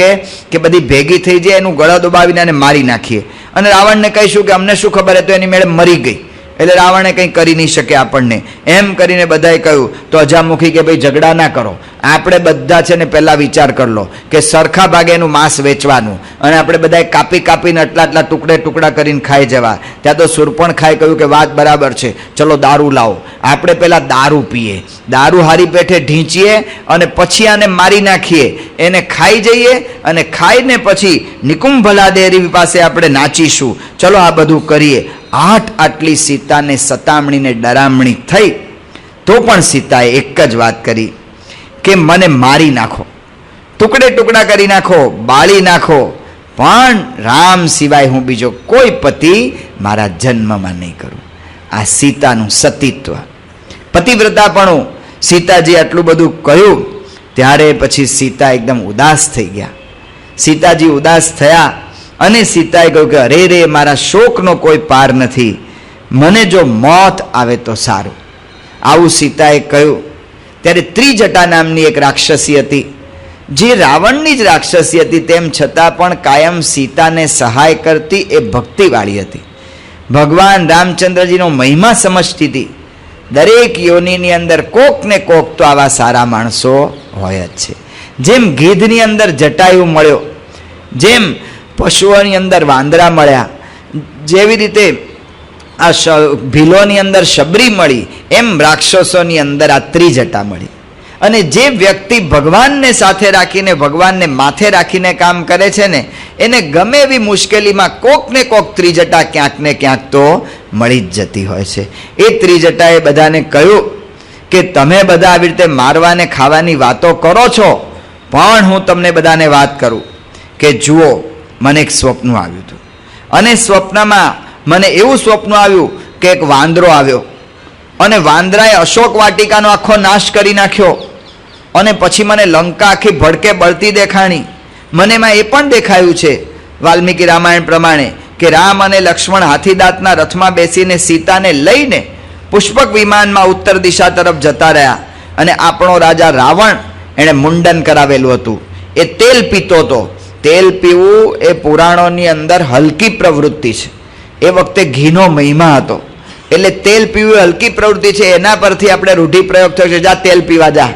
કે બધી ભેગી થઈ જાય, એનું ગળા દબાવીને એને મારી નાખીએ. અને રાવણને કહીશું કે અમને શું ખબર, તો એની મેળે મરી ગઈ, એટલે રાવણે કંઈ કરી નહીં શકે આપણને. એમ કરીને બધાએ કહ્યું. તો અજામુખી કે ભાઈ ઝઘડા ના કરો, આપણે બધા છે ને પહેલાં વિચાર કરી લો કે સરખા ભાગે એનું માંસ વેચવાનું અને આપણે બધાએ કાપી કાપીને આટલા ટુકડા કરીને ખાઈ જવા. ત્યાં તો શૂર્પણખાએ કહ્યું કે વાત બરાબર છે, ચલો દારૂ લાવો. આપણે પહેલાં દારૂ પીએ, દારૂ હારી પેઠે ઢીંચીએ અને પછી આને મારી નાખીએ, એને ખાઈ જઈએ અને ખાઈને પછી નિકુંભલા દેવી પાસે આપણે નાચીશું. ચલો આ બધું કરીએ. આટલી સીતાને સતામણીને ડરામણી થઈ તો પણ સીતાએ એક જ વાત કરી કે મને મારી નાખો, ટુકડા કરી નાખો, બાળી નાખો, પણ રામ સિવાય હું બીજો કોઈ પતિ મારા જન્મમાં નહીં કરું. આ સીતાનું સતીત્વ, પતિવ્રતાપણું. સીતાજી આટલું બધું કહ્યું ત્યારે પછી સીતા એકદમ ઉદાસ થઈ ગયા. સીતાજી ઉદાસ થયા અને સીતાએ કહ્યું કે અરે રે, મારા શોકનો કોઈ પાર નથી, મને જો મોત આવે તો સારું. આવું સીતાએ કહ્યું. ત્યારે ત્રિજટા નામની એક રાક્ષસી હતી, જે રાવણની જ રાક્ષસી હતી, તેમ છતાં પણ કાયમ સીતાને સહાય કરતી એ ભક્તિવાળી હતી. ભગવાન રામચંદ્રજીનો મહિમા સમજતી હતી. દરેક યોનિની અંદર કોક ને કોક તો આવા સારા માણસો હોય જ છે. જેમ ગીધની અંદર જટાયુ મળ્યો, જેમ પશુઓની અંદર વાંદરા મળ્યા, જેવી રીતે આ ભીલોની અંદર શબરી મળી, એમ રાક્ષસોની અંદર આ ત્રિજટા મળી. અને જે વ્યક્તિ ભગવાનને સાથે રાખીને, ભગવાનને માથે રાખીને કામ કરે છે ને, એને ગમે એવી મુશ્કેલીમાં કોક ને કોક ત્રિજટા ક્યાંક ને ક્યાંક તો મળી જ જતી હોય છે. એ ત્રિજટાએ બધાને કહ્યું કે તમે બધા આવી રીતે મારવાને ખાવાની વાતો કરો છો, પણ હું તમને બધાને વાત કરું કે જુઓ, મને એક સ્વપ્ન આવ્યું હતું અને સ્વપ્નમાં મને એવું સ્વપ્ન આવ્યું કે એક વાંદરો આવ્યો અને વાંદરાએ અશોક વાટિકાનો આખો નાશ કરી નાખ્યો અને પછી મને લંકા આખી ભડકે બળતી દેખાણી. મને એમાં એ પણ દેખાયું છે વાલ્મીકી રામાયણ પ્રમાણે કે રામ અને લક્ષ્મણ હાથીદાંતના રથમાં બેસીને સીતાને લઈને પુષ્પક વિમાનમાં ઉત્તર દિશા તરફ જતા રહ્યા અને આપણો રાજા રાવણ એણે મુંડન કરાવેલું હતું. એ તેલ પીતો હતો. તેલ પીવું એ પુરાણોની અંદર હલકી પ્રવૃત્તિ છે. એ વખતે ઘીનો મહિમા હતો એટલે તેલ પીવું હલકી પ્રવૃત્તિ છે. એના પરથી આપણે રૂઢિપ્રયોગ થયો છે, જા તેલ પીવા જા,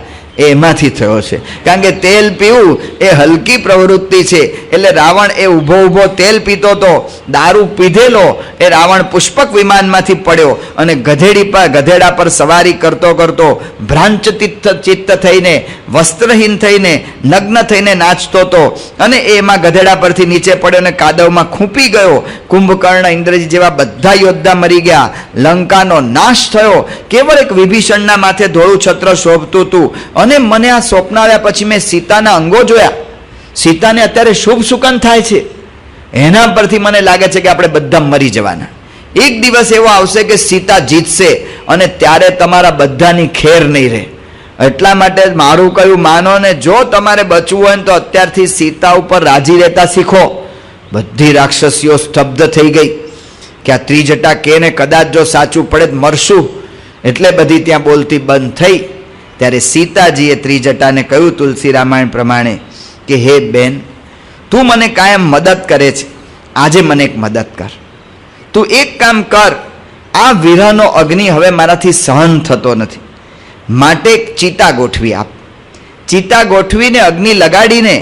એમાંથી થયો છે. કારણ કે તેલ પીવું એ હલકી પ્રવૃત્તિ છે. એટલે રાવણ એ ઊભો તેલ પીતો હતો. દારૂ પીધેલો એ રાવણ પુષ્પક વિમાનમાંથી પડ્યો અને ગધેડા પર સવારી કરતો કરતો ભ્રાંત ચિત્ત થઈને, વસ્ત્રહીન થઈને, નગ્ન થઈને નાચતો હતો અને એમાં ગધેડા પરથી નીચે પડ્યો અને કાદવમાં ખૂંપી ગયો. કુંભકર્ણ, ઇન્દ્રજી જેવા બધા યોદ્ધા મરી ગયા. લંકાનો નાશ થયો. કેવળ એક વિભીષણના માથે ધોળું છત્ર શોભતું હતું. અને મને આ સ્વપ્ન આવ્યા પછી મેં સીતાના અંગો જોયા. સીતાને અત્યારે શુભ સુકન થાય છે. એના પરથી મને લાગે છે કે આપણે બધા મરી જવાના. એક દિવસ એવો આવશે કે સીતા જીતશે અને ત્યારે તમારા બધાની ખેર નહીં રહે. એટલા માટે મારું કયું માનો ને, જો તમારે બચવું હોય ને તો અત્યારથી સીતા ઉપર રાજી રહેતા શીખો. બધી રાક્ષસીઓ સ્તબ્ધ થઈ ગઈ કે આ ત્રિજટા કે ને કદાચ જો સાચું પડે તો મરશું, એટલે બધી ત્યાં બોલતી બંધ થઈ. ત્યારે સીતાજીએ ત્રિજટાને કહ્યું તુલસી રામાયણ પ્રમાણે કે હે બેન, તું મને કાયમ મદદ કરે છે, આજે મને એક મદદ કર. તું એક કામ કર, આ વિરહનો અગ્નિ હવે મારાથી સહન થતો નથી, માટે એક ચિતા ગોઠવી આપ. ચિતા ગોઠવીને અગ્નિ લગાડીને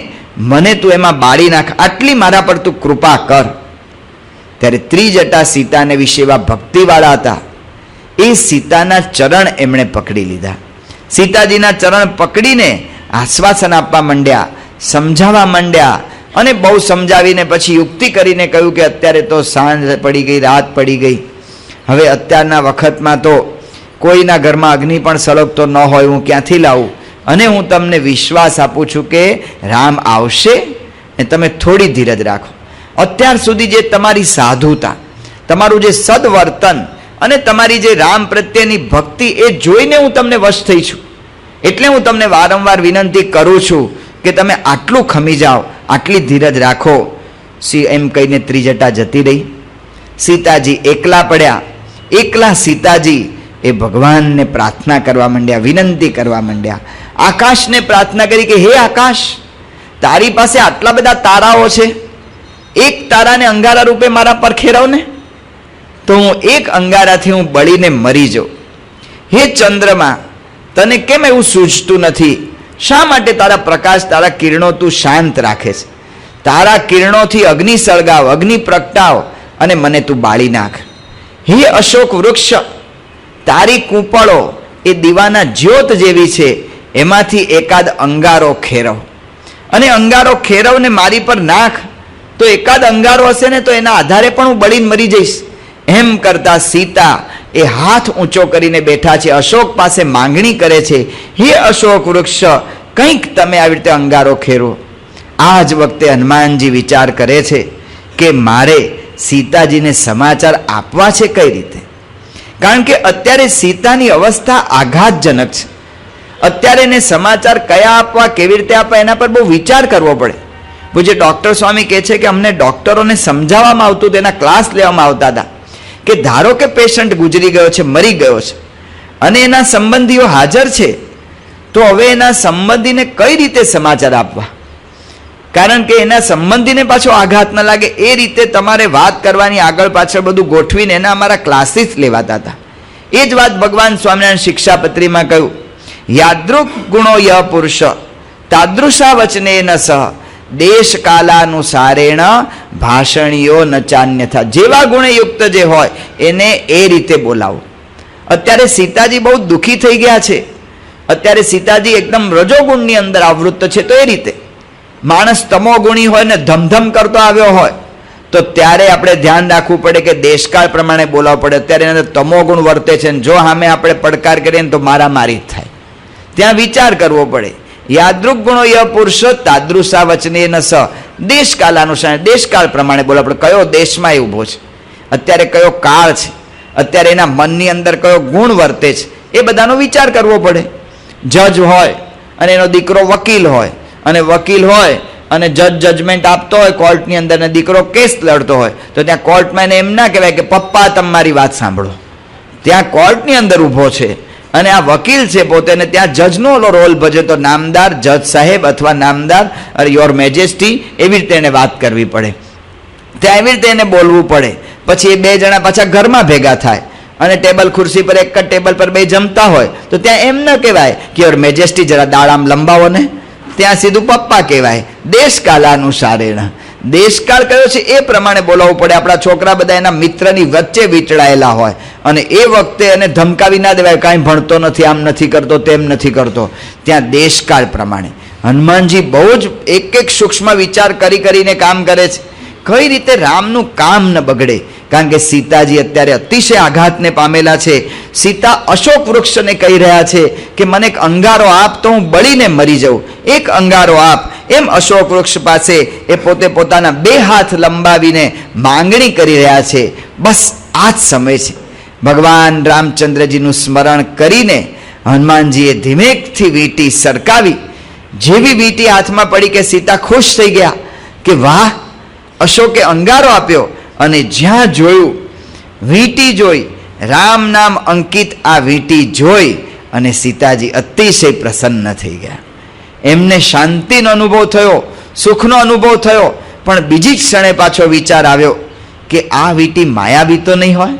મને તું એમાં બાળી નાખ, આટલી મારા પર તું કૃપા કર. ત્યારે ત્રિજટા સીતાને વિશે એવા ભક્તિવાળા હતા. એ સીતાના ચરણ એમણે પકડી લીધા સીતાજીના ચરણ પકડીને આશ્વાસન આપવા માંડ્યા, સમજાવવા માંડ્યા, અને બહુ સમજાવીને પછી યુક્તિ કરીને કહ્યું કે અત્યારે તો સાંજ પડી ગઈ, રાત પડી ગઈ, હવે અત્યારના વખતમાં તો કોઈના ઘરમાં અગ્નિ પણ સળગતો ન હોય, હું ક્યાંથી લાવું? અને હું તમને વિશ્વાસ આપું છું કે રામ આવશે, ને તમે થોડી ધીરજ રાખો. અત્યાર સુધી જે તમારી સાધુતા, તમારું જે સદવર્તન અને તમારી જે રામ પ્રત્યેની ભક્તિ, એ જોઈને હું તમને વશ થઈ છું. એટલે હું તમને વારંવાર વિનંતી કરું છું કે તમે આટલું ખમી જાઓ, આટલી ધીરજ રાખો. એમ કહીને ત્રિજટા જતી રહી. સીતાજી એકલા પડ્યા. એકલા સીતાજી એ ભગવાનને પ્રાર્થના કરવા માંડ્યા, વિનંતી કરવા માંડ્યા. આકાશને પ્રાર્થના કરી કે હે આકાશ, તારી પાસે આટલા બધા તારાઓ છે, એક તારાને અંગારા રૂપે મારા પર ખેરવ ને, તો હું એક અંગારાથી હું બળીને મરી જાઉં. હે ચંદ્રમા, તને કેમ એવું સૂઝતું નથી? શા માટે તારા પ્રકાશ, તારા કિરણો તું શાંત રાખે છે? તારા કિરણોથી અગ્નિ સળગાવ, અગ્નિ પ્રગટાવ અને મને તું બાળી નાખ. હે અશોક વૃક્ષ, તારી કૂંપળો એ દીવાના જ્યોત જેવી છે, એમાંથી એકાદ અંગારો ખેરવ, અને અંગારો ખેરવને મારી પર નાખ, તો એકાદ અંગારો હશે ને તો એના આધારે પણ હું બળીને મરી જઈશ. એમ કરતા સીતા એ હાથ ઊંચો કરીને બેઠા છે, અશોક પાસે માંગણી કરે છે, હે અશોક વૃક્ષ, કંઈક તમે આવી રીતે અંગારો ખેરો. આ જ વખતે હનુમાનજી વિચાર કરે છે કે મારે સીતાજીને સમાચાર આપવા છે કઈ રીતે? કારણ કે અત્યારે સીતાની અવસ્થા આઘાતજનક છે. અત્યારે એને સમાચાર કયા આપવા, કેવી રીતે આપવા, એના પર બહુ વિચાર કરવો પડે. પૂજ્ય ડૉક્ટર સ્વામી કહે છે કે અમને ડૉક્ટરોને સમજાવવામાં આવતું, તેના ક્લાસ લેવામાં આવતા હતા કે ધારો કે પેશન્ટ ગુજરી ગયો છે, મરી ગયો છે, અને એના સંબંધીઓ હાજર છે, તો હવે એના સંબંધીને કઈ રીતે સમાચાર આપવા? કારણ કે એના સંબંધીને પાછો આઘાત ન લાગે એ રીતે તમારે વાત કરવાની, આગળ પાછળ બધું ગોઠવીને એના અમારા ક્લાસીસ લેવાતા હતા. એ જ વાત ભગવાન સ્વામિનારાયણ શિક્ષાપત્રીમાં કહ્યું, યાદૃક ગુણો ય પુરુષ તાદૃશા વચને ન સહ દેશ કાલાનુસારેણ ભાષણીઓ ન ચાન્યથા. જેવા ગુણે યુક્ત જે હોય એને એ રીતે બોલાવો. અત્યારે સીતાજી બહુ દુઃખી થઈ ગયા છે. અત્યારે સીતાજી એકદમ રજોગુણની અંદર આવૃત્ત છે. તો એ રીતે માણસ તમો ગુણી હોય ને ધમધમ કરતો આવ્યો હોય તો ત્યારે આપણે ધ્યાન રાખવું પડે કે દેશકાળ પ્રમાણે બોલાવવું પડે. અત્યારે એને તમો ગુણ વર્તે છે ને જો સામે આપણે પડકાર કરીએ ને તો મારામારી થાય. ત્યાં વિચાર કરવો પડે. યાદૃક ગુણો ય પુરુષ તાદૃશા વચને ન સ દેશકાલાનુસાર, દેશકાળ પ્રમાણે બોલો. આપણે કયો દેશમાં એ ઊભો છે, અત્યારે કયો કાળ છે, અત્યારે એના મનની અંદર કયો ગુણ વર્તે છે, એ બધાનો વિચાર કરવો પડે. જજ હોય અને એનો દીકરો વકીલ હોય, અને વકીલ હોય અને જજ જજમેન્ટ આપતો હોય કોર્ટની અંદર, ને દીકરો કેસ લડતો હોય, તો ત્યાં કોર્ટમાં એને એમ ના કહેવાય કે પપ્પા તમારી વાત સાંભળો. ત્યાં કોર્ટની અંદર ઊભો છે અને આ વકીલ છે પોતે, ને ત્યાં જજનો રોલ ભજે તો નામદાર જજ સાહેબ અથવા નામદાર યોર મેજેસ્ટી એવી રીતે એને વાત કરવી પડે. ત્યાં એવી રીતે એને બોલવું પડે. પછી એ બે જણા પાછા ઘરમાં ભેગા થાય અને ટેબલ ખુરશી પર એક જ ટેબલ પર બે જમતા હોય તો ત્યાં એમ ન કહેવાય કે યોર મેજેસ્ટી જરા દાડામ લંબાવો ને, ત્યાં સીધું પપ્પા કહેવાય. દેશકાલાનુસારેણ, દેશકાળ કયો છે એ પ્રમાણે બોલાવવું પડે. આપણા છોકરા બધા એના મિત્રની વચ્ચે વીંટળાયેલા હોય અને એ વખતે એને ધમકાવી ના દેવાય, કાંઈ ભણતો નથી, આમ નથી કરતો, તેમ નથી કરતો. ત્યાં દેશકાળ પ્રમાણે હનુમાનજી બહુ જ એક એક સૂક્ષ્મ વિચાર કરી કરીને કામ કરે છે. કઈ રીતે રામનું કામ ન બગડે. કારણ કે સીતાજી અત્યારે અતિશય આઘાતને પામેલા છે. સીતા અશોક વૃક્ષને કહી રહ્યા છે કે મને એક અંગારો આપ તો હું બળીને મરી જાઉં, એક અંગારો આપ. એમ અશોક વૃક્ષ પાસે એ પોતે પોતાના બે હાથ લંબાવીને માંગણી કરી રહ્યા છે. બસ આ જ સમય છે. ભગવાન રામચંદ્રજીનું સ્મરણ કરીને હનુમાનજીએ ધીમેકથી વીંટી સરકાવી. જેવી વીંટી હાથમાં પડી કે સીતા ખુશ થઈ ગયા કે વાહ, અશોકે અંગારો આપ્યો. અને જ્યાં જોયું વીંટી જોઈ, રામ નામ અંકિત આ વીંટી જોઈ અને સીતાજી અતિશય પ્રસન્ન થઈ ગયા. એમને શાંતિનો અનુભવ થયો, સુખનો અનુભવ થયો. પણ બીજી જ ક્ષણે પાછો વિચાર આવ્યો કે આ વીંટી માયાવી તો નહીં હોય,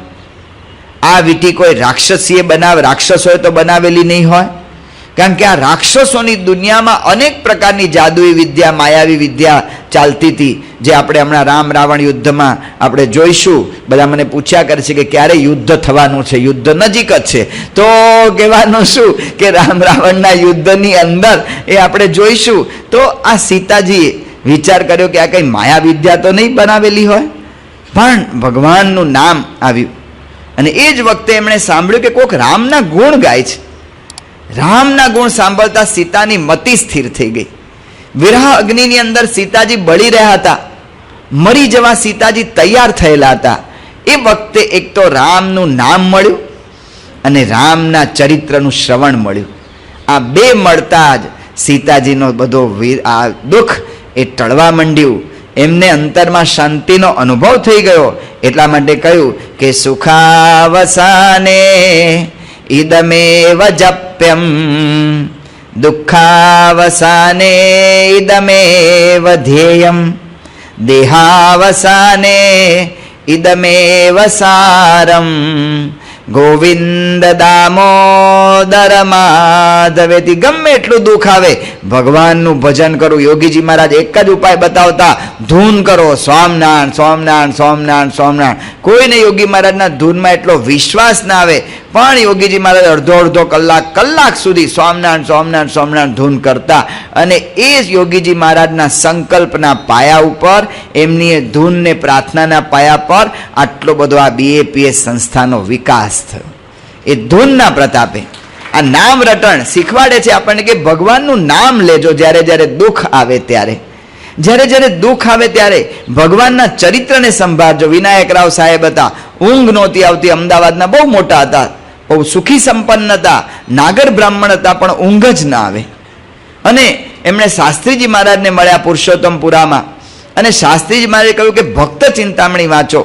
આ વીંટી કોઈ રાક્ષસીએ રાક્ષસોએ તો બનાવેલી નહીં હોય. કારણ કે આ રાક્ષસોની દુનિયામાં અનેક પ્રકારની જાદુઈ વિદ્યા, માયાવી વિદ્યા ચાલતી હતી, જે આપણે હમણાં રામ રાવણ યુદ્ધમાં આપણે જોઈશું. બધા મને પૂછ્યા કરે છે કે ક્યારે યુદ્ધ થવાનું છે, યુદ્ધ નજીક જ છે. તો કહેવાનું શું કે રામ રાવણના યુદ્ધની અંદર એ આપણે જોઈશું. તો આ સીતાજીએ વિચાર કર્યો કે આ કંઈ માયા વિદ્યા તો નહીં બનાવેલી હોય, પણ ભગવાનનું નામ આવ્યું. અને એ જ વખતે એમણે સાંભળ્યું કે કોઈક રામના ગુણ ગાય છે. રામના ગુણ સાંભળતા સીતાની મતિ સ્થિર થઈ ગઈ. વિરહ અગ્નિની અંદર સીતાજી બળી રહ્યા હતા, મરી જવા સીતાજી તૈયાર થયેલા હતા. એ વખતે એક તો રામનું નામ મળ્યું અને રામના ચરિત્રનું શ્રવણ મળ્યું. આ બે મળતા જ સીતાજીનો બધો આ દુઃખ એ ટળવા માંડ્યું. એમને અંતરમાં શાંતિનો અનુભવ થઈ ગયો. એટલા માટે કહ્યું કે સુખાવસાને ઇદમેવ જપ્યમ દુઃખાવસાને ઇદમેવ ધ્યેયમ દેહાવસાને ઇદમેવ સારમ ગોવિંદ દામોદર માધવેથી. ગમે એટલું દુઃખ આવે, ભગવાનનું ભજન કરું. યોગીજી મહારાજ એક જ ઉપાય બતાવતા, ધૂન કરો, સ્વામિનારાયણ સ્વામિનારાયણ સ્વામિનારાયણ સ્વામિનારાયણ. કોઈને યોગી મહારાજના ધૂનમાં એટલો વિશ્વાસ ના આવે, પણ યોગીજી મહારાજ અડધો અડધો કલાક સુધી સ્વામિનારાયણ સ્વામિનારાયણ સ્વામિનારાયણ ધૂન કરતા. અને એ જ યોગીજી મહારાજના સંકલ્પના પાયા ઉપર, એમની ધૂન ને પ્રાર્થનાના પાયા પર આટલો બધો આ BAPS સંસ્થાનો વિકાસ થયો. એ ધૂનના પ્રતાપે. આ નામ રટણ શીખવાડે છે આપણને કે ભગવાનનું નામ લેજો જ્યારે જ્યારે દુઃખ આવે ત્યારે. જ્યારે જ્યારે દુઃખ આવે ત્યારે ભગવાનના ચરિત્રને સંભાળજો. વિનાયક રાવ સાહેબ હતા, ઊંઘ નહોતી આવતી, અમદાવાદના બહુ મોટા હતા, બહુ સુખી સંપન્ન હતા, નાગર બ્રાહ્મણ હતા, પણ ઊંઘ જ ના આવે. અને એમણે શાસ્ત્રીજી મહારાજને મળ્યા પુરુષોત્તમપુરામાં, અને શાસ્ત્રીજી મહારાજે કહ્યું કે ભક્ત ચિંતામણી વાંચો.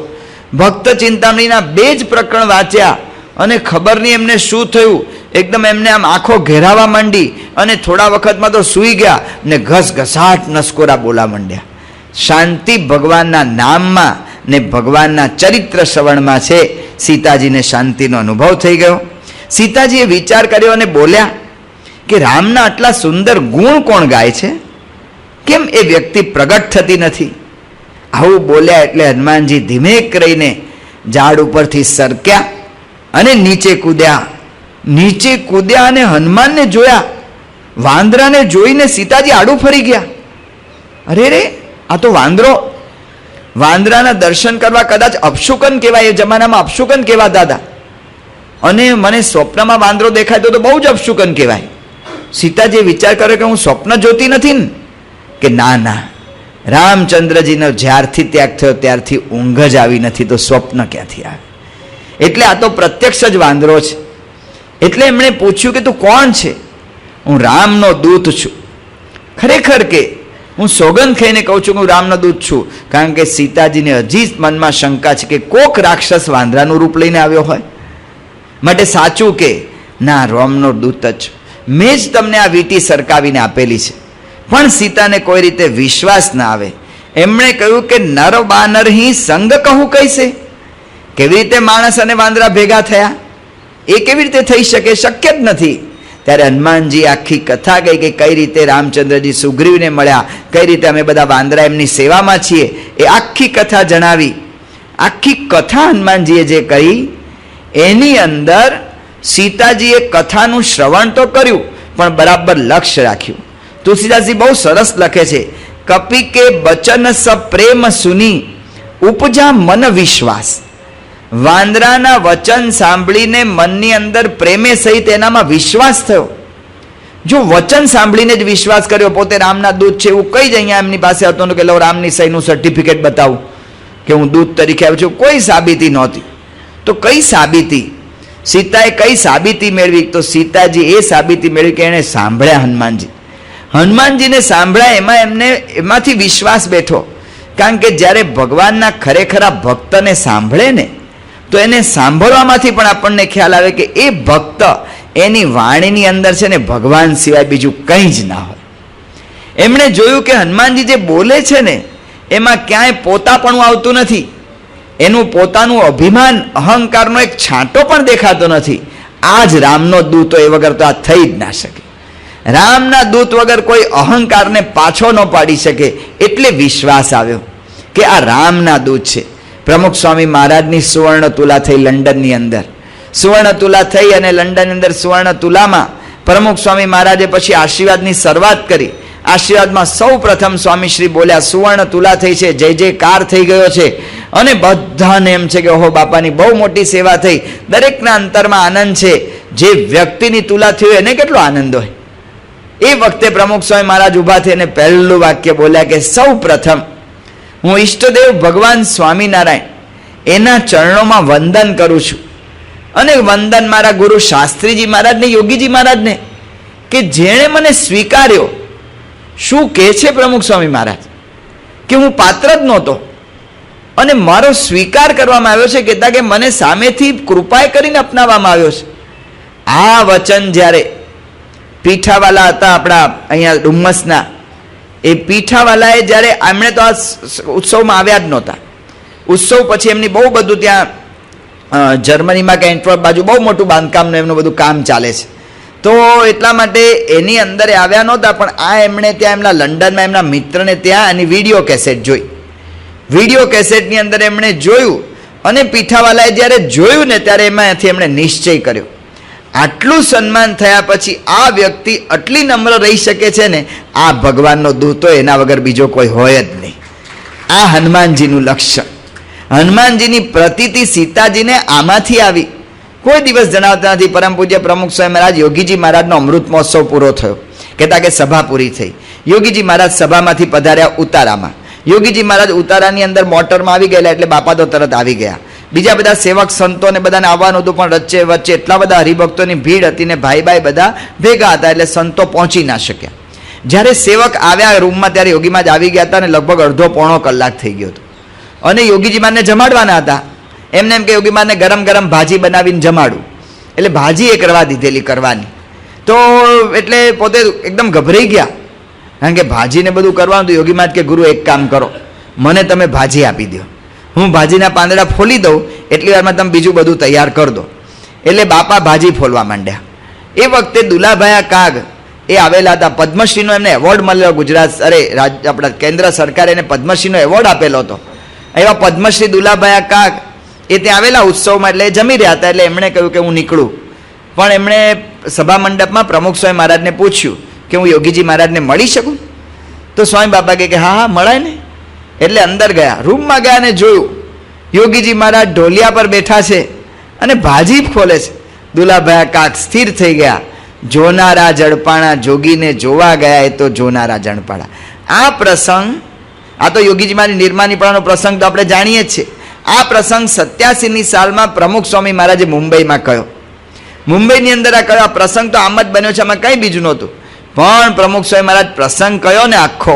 ભક્ત ચિંતામણીના 2 જ પ્રકરણ વાંચ્યા અને ખબર નહીં એમને શું થયું, એકદમ એમને આમ આંખો ઘેરાવા માંડી અને થોડા વખતમાં તો સૂઈ ગયા ને ઘસઘસાટ નસકોરા બોલા માંડ્યા. શાંતિ ભગવાનના નામમાં ને ભગવાનના ચરિત્ર શ્રવણમાં છે. સીતાજીને શાંતિનો અનુભવ થઈ ગયો. સીતાજીએ વિચાર કર્યો અને બોલ્યા કે રામના આટલા સુંદર ગુણ કોણ ગાય છે, કેમ એ વ્યક્તિ પ્રગટ થતી નથી? આવું બોલ્યા એટલે હનુમાનજી ધીમેક રહીને ઝાડ ઉપરથી સરક્યા અને નીચે કૂદ્યા અને હનુમાનને જોયા. વાંદરાને જોઈને સીતાજી આડું ફરી ગયા. અરે રે, આ તો વાંદરો. વાંદરાના દર્શન કરવા કદાચ અપશુકન કહેવાય, એ જમાનામાં અપશુકન કહેવાતા હતા. અને મને સ્વપ્નમાં વાંદરો દેખાય તો બહુ જ અપશુકન કહેવાય. સીતાજી વિચાર કરે કે હું સ્વપ્ન જોતી નથી ને, કે ના, રામચંદ્રજીનો જ્યારથી ત્યાગ થયો ત્યારથી ઊંઘ જ આવી નથી, તો સ્વપ્ન ક્યાંથી આવે? એટલે આ તો પ્રત્યક્ષ જ વાંદરો છે. એટલે એમણે પૂછ્યું કે તું કોણ છે? હું રામનો દૂત છું. ખરેખર કે હું સોગંદ ખાઈને કહું છું કે હું રામનો દૂત છું, કારણ કે સીતાજીને હજી મનમાં શંકા છે કે કોક રાક્ષસ વાંદરાનું રૂપ લઈને આવ્યો હોય. માટે સાચું કે ના, રામનો દૂત જ મેં જ તમને આ વીંટી સરકાવીને આપેલી છે. પણ સીતાને કોઈ રીતે વિશ્વાસ ના આવે. એમણે કહ્યું કે નર બાનર હી સંગ કહું કૈસે? કેવી રીતે માણસ અને વાંદરા ભેગા થયા? એ કેવી રીતે થઈ શકે? શક્ય જ નથી. ત્યારે હનુમાનજી આખી કથા કહી કે કઈ રીતે રામચંદ્રજી સુગ્રીવને મળ્યા, કઈ રીતે અમે બધા વાંદરા એમની સેવામાં છીએ, એ આખી કથા જણાવી. આખી કથા હનુમાનજીએ જે કહી એની અંદર સીતાજીએ કથાનું શ્રવણ તો કર્યું, પણ બરાબર લક્ષ્ય રાખ્યું. તુલસીદાસજી બહુ સરસ લખે છે, કપિ કે બચન સ પ્રેમ સુની ઉપજા મન વિશ્વાસ. વાંદરાના વચન સાંભળીને મનની અંદર પ્રેમે સહિત એનામાં વિશ્વાસ થયો. જો વચન સાંભળીને જ વિશ્વાસ કર્યો, પોતે રામના દૂત છે એવું કઈ જ અહીંયા એમની પાસે હતો કે લો રામની સહીનું સર્ટિફિકેટ બતાવું કે હું દૂત તરીકે આવ્યો છું, કોઈ સાબિતી નહોતી. તો કઈ સાબિતી? સીતાએ કઈ સાબિતી મેળવી? તો સીતાજી એ સાબિતી મેળવી કે એણે સાંભળ્યા હનુમાનજીને સાંભળ્યા. એમાંથી વિશ્વાસ બેઠો. કારણ કે જ્યારે ભગવાનના ખરેખરા ભક્તને સાંભળે ને, તો એને સાંભળવામાંથી પણ આપણને ખ્યાલ આવે કે એ ભક્ત એની વાણીની અંદર છે ને ભગવાન સિવાય બીજું કંઈ જ ના હોય. એમણે જોયું કે હનુમાનજી જે બોલે છે ને એમાં ક્યાંય પોતાપણું આવતું નથી, એનું પોતાનું અભિમાન અહંકારનો એક છાંટો પણ દેખાતો નથી. આ જ રામનો દૂત, એ વગર તો આ થઈ જ ના શકે. રામના દૂત વગર કોઈ અહંકારને પાછો ન પાડી શકે, એટલે વિશ્વાસ આવ્યો કે આ રામના દૂત છે. પ્રમુખ સ્વામી મહારાજની સુવર્ણ તુલા થઈ લંડનની અંદર. સુવર્ણ તુલા થઈ અને લંડનની અંદર સુવર્ણ તુલામાં પ્રમુખ સ્વામી મહારાજે પછી આશીર્વાદની શરૂઆત કરી. આશીર્વાદમાં સૌ પ્રથમ સ્વામીશ્રી બોલ્યા, સુવર્ણ તુલા થઈ છે, જય જયકાર થઈ ગયો છે. અને બધાને એમ છે કે ઓહો બાપાની બહુ મોટી સેવા થઈ. દરેકના અંતરમાં આનંદ છે. જે વ્યક્તિની તુલા થઈ હોય એને કેટલો આનંદ હોય. એ વખતે પ્રમુખ સ્વામી મહારાજ ઊભા થઈ અને પહેલું વાક્ય બોલ્યા કે સૌ પ્રથમ હું ઈષ્ટદેવ ભગવાન સ્વામિનારાયણ એના ચરણોમાં વંદન કરું છું. અને વંદન મારા ગુરુ શાસ્ત્રીજી મહારાજને, યોગીજી મહારાજને, કે જેણે મને સ્વીકાર્યો. શું કહે છે પ્રમુખ સ્વામી મહારાજ કે હું પાત્ર જ નહોતો અને મારો સ્વીકાર કરવામાં આવ્યો છે, કહેતા કે મને સામેથી કૃપાએ કરીને અપનાવવામાં આવ્યો છે. આ વચન જ્યારે પીઠાવાલા હતા આપણા અહીંયા ડુમ્મસના, એ પીઠાવાલાએ જ્યારે એમણે તો આ ઉત્સવમાં આવ્યા જ નહોતા. ઉત્સવ પછી એમની બહુ બધું ત્યાં જર્મનીમાં કે એન્ટવર્પ બાજુ બહુ મોટું બાંધકામનું એમનું બધું કામ ચાલે છે. તો એટલા માટે એની અંદર આવ્યા નહોતા. પણ આ એમણે ત્યાં એમના લંડનમાં એમના મિત્રને ત્યાં એની વિડીયો કેસેટ જોઈ. વિડીયો કેસેટની અંદર એમણે જોયું અને પીઠાવાલાએ જ્યારે જોયું ને ત્યારે એમાંથી એમણે નિશ્ચય કર્યો, આટલું સન્માન થયા પછી આ વ્યક્તિ આટલી નમ્ર રહી શકે છે ને, આ ભગવાનનો દૂત હોય, એના વગર બીજો કોઈ હોય જ નહીં. આ હનુમાનજીનું લક્ષણ. હનુમાનજીની પ્રતીતિ સીતાજીને આમાંથી આવી. કોઈ દિવસ જણાવતા નથી. પરમ પૂજ્ય પ્રમુખ સ્વામી મહારાજ યોગીજી મહારાજનો અમૃત મહોત્સવ પૂરો થયો, કહેતા કે સભા પૂરી થઈ. યોગીજી મહારાજ સભામાંથી પધાર્યા ઉતારામાં. યોગીજી મહારાજ ઉતારાની અંદર મોટરમાં આવી ગયેલા એટલે બાપા તો તરત આવી ગયા. બીજા બધા સેવક સંતોને બધાને આવવાનું હતું, પણ વચ્ચે વચ્ચે એટલા બધા હરિભક્તોની ભીડ હતી ને ભાઈ બધા ભેગા હતા એટલે સંતો પહોંચી ના શક્યા. જ્યારે સેવક આવ્યા રૂમમાં ત્યારે યોગી મહારાજ આવી ગયા હતા અને લગભગ અડધો પોણો કલાક થઈ ગયો હતો. અને યોગીજી મહારાજને જમાડવાના હતા. એમને એમ કે યોગી મહારાજને ગરમ ગરમ ભાજી બનાવીને જમાડું. એટલે ભાજી એ કરવા દીધેલી કરવાની. તો એટલે પોતે એકદમ ગભરાઈ ગયા, કારણ કે ભાજીને બધું કરવાનું. તો યોગી મહારાજ કે ગુરુ એક કામ કરો, મને તમે ભાજી આપી દો, હું ભાજીના પાંદડા ફોલી દઉં, એટલી વારમાં તમે બીજું બધું તૈયાર કરી દો. એટલે બાપા ભાજી ફોલવા માંડ્યા. એ વખતે દુલાભાયા કાગ એ આવેલા હતા. પદ્મશ્રીનો એમને એવોર્ડ મળેલો ગુજરાત, આપણા કેન્દ્ર સરકારે એને પદ્મશ્રીનો એવોર્ડ આપેલો હતો. એવા પદ્મશ્રી દુલાભાયા કાગ એ ત્યાં આવેલા ઉત્સવમાં, એટલે જમી રહ્યા હતા. એટલે એમણે કહ્યું કે હું નીકળું. પણ એમણે સભા મંડપમાં પ્રમુખ સ્વામી મહારાજને પૂછ્યું કે હું યોગીજી મહારાજને મળી શકું? તો સ્વામી બાપા કહે કે હા મળાય ને. એટલે અંદર ગયા, રૂમમાં ગયા અને જોયું યોગીજી મહારાજ ઢોલિયા પર બેઠા છે અને ભાજી ખોલે છે. દુલાભાયા કાક સ્થિર થઈ ગયા. જોનારા જડપાણા જોગીને જોવા ગયા, એ તો જોનારા જણપાણા. આ પ્રસંગ, આ તો યોગીજી મહારાજ નિર્માનીપણાનો પ્રસંગ તો આપણે જાણીએ જ છીએ. આ પ્રસંગ 87ની સાલમાં પ્રમુખ સ્વામી મહારાજે મુંબઈમાં કહ્યો. મુંબઈની અંદર આ કયો પ્રસંગ તો આમ જ બન્યો છે, આમાં કંઈ બીજું નહોતું. પણ પ્રમુખ સ્વામી મહારાજ પ્રસંગ કયો ને આખો,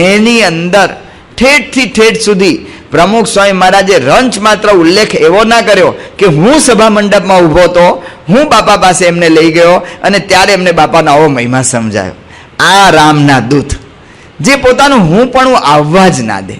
એની અંદર ઠેઠથી ઠેઠ સુધી પ્રમુખ સ્વામી મહારાજે રંચ માત્ર ઉલ્લેખ એવો ના કર્યો કે હું સભા મંડપમાં ઊભો હતો, હું બાપા પાસે એમને લઈ ગયો અને ત્યારે એમને બાપાનો આવો મહિમા સમજાયો. આ રામના દૂત જે પોતાનું હું પણ આવવા જ ના દે,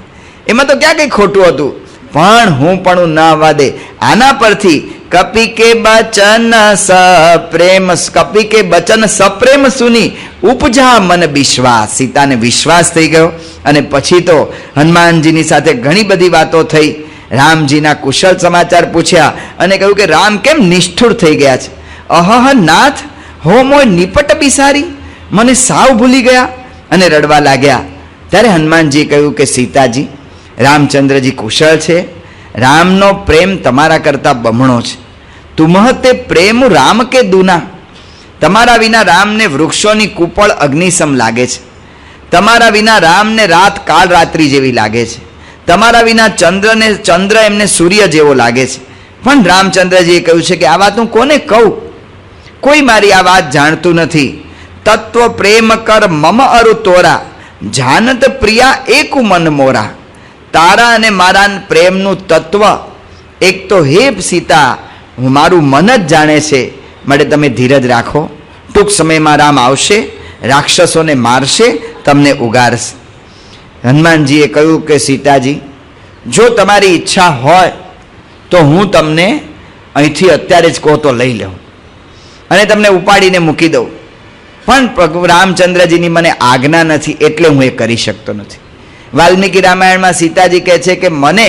એમાં તો ક્યાં કંઈ ખોટું હતું, પણ હું પણ ના આવવા દે. આના પરથી કપિ કે બચન સપ્રેમ, કપિ કે બચન સપ્રેમ સુની ઉપજા મન વિશ્વાસ. સીતાને વિશ્વાસ થઈ ગયો. અને પછી તો હનુમાનજીની સાથે ઘણી બધી વાતો થઈ. રામજીના કુશળ સમાચાર પૂછ્યા અને કહ્યું કે રામ કેમ નિષ્ઠુર થઈ ગયા છે? અહહ નાથ, હો મોય નિપટ બિસારી, મને સાવ ભૂલી ગયા અને રડવા લાગ્યા. ત્યારે હનુમાનજી કહ્યું કે સીતાજી, રામચંદ્રજી કુશળ છે, રામનો પ્રેમ તમારા કરતાં બમણો છે. તુમહતે પ્રેમ રામ કે દુના, તમારા વિના રામને વૃક્ષોની કુપળ અગ્નિસમ લાગે છે. તમારા વિના રામને રાત કાળ રાત્રિ જેવી લાગે છે. તમારા વિના ચંદ્ર એમને સૂર્ય જેવો લાગે છે. પણ રામચંદ્રજીએ કહ્યું છે કે આ વાત હું કોને કહું? કોઈ મારી આ વાત જાણતું નથી. તત્વ પ્રેમ કર મમ અરુ તોરા, જાનત પ્રિયા એક મન મોરા. તારા અને મારા પ્રેમનું તત્વ એક તો હે સીતા, હું મારું મન જ જાણે છે. માટે તમે ધીરજ રાખો, ટૂંક સમયમાં રામ આવશે, રાક્ષસોને મારશે, તમને ઉગારશે. હનુમાનજીએ કહ્યું કે સીતાજી, જો તમારી ઈચ્છા હોય તો હું તમને અહીંથી અત્યારે જ કહો તો લઈ લઉં અને તમને ઉપાડીને મૂકી દઉં. પણ રામચંદ્રજીની મને આજ્ઞા નથી એટલે હું એ કરી શકતો નથી. વાલ્મીકી રામાયણમાં સીતાજી કહે છે કે મને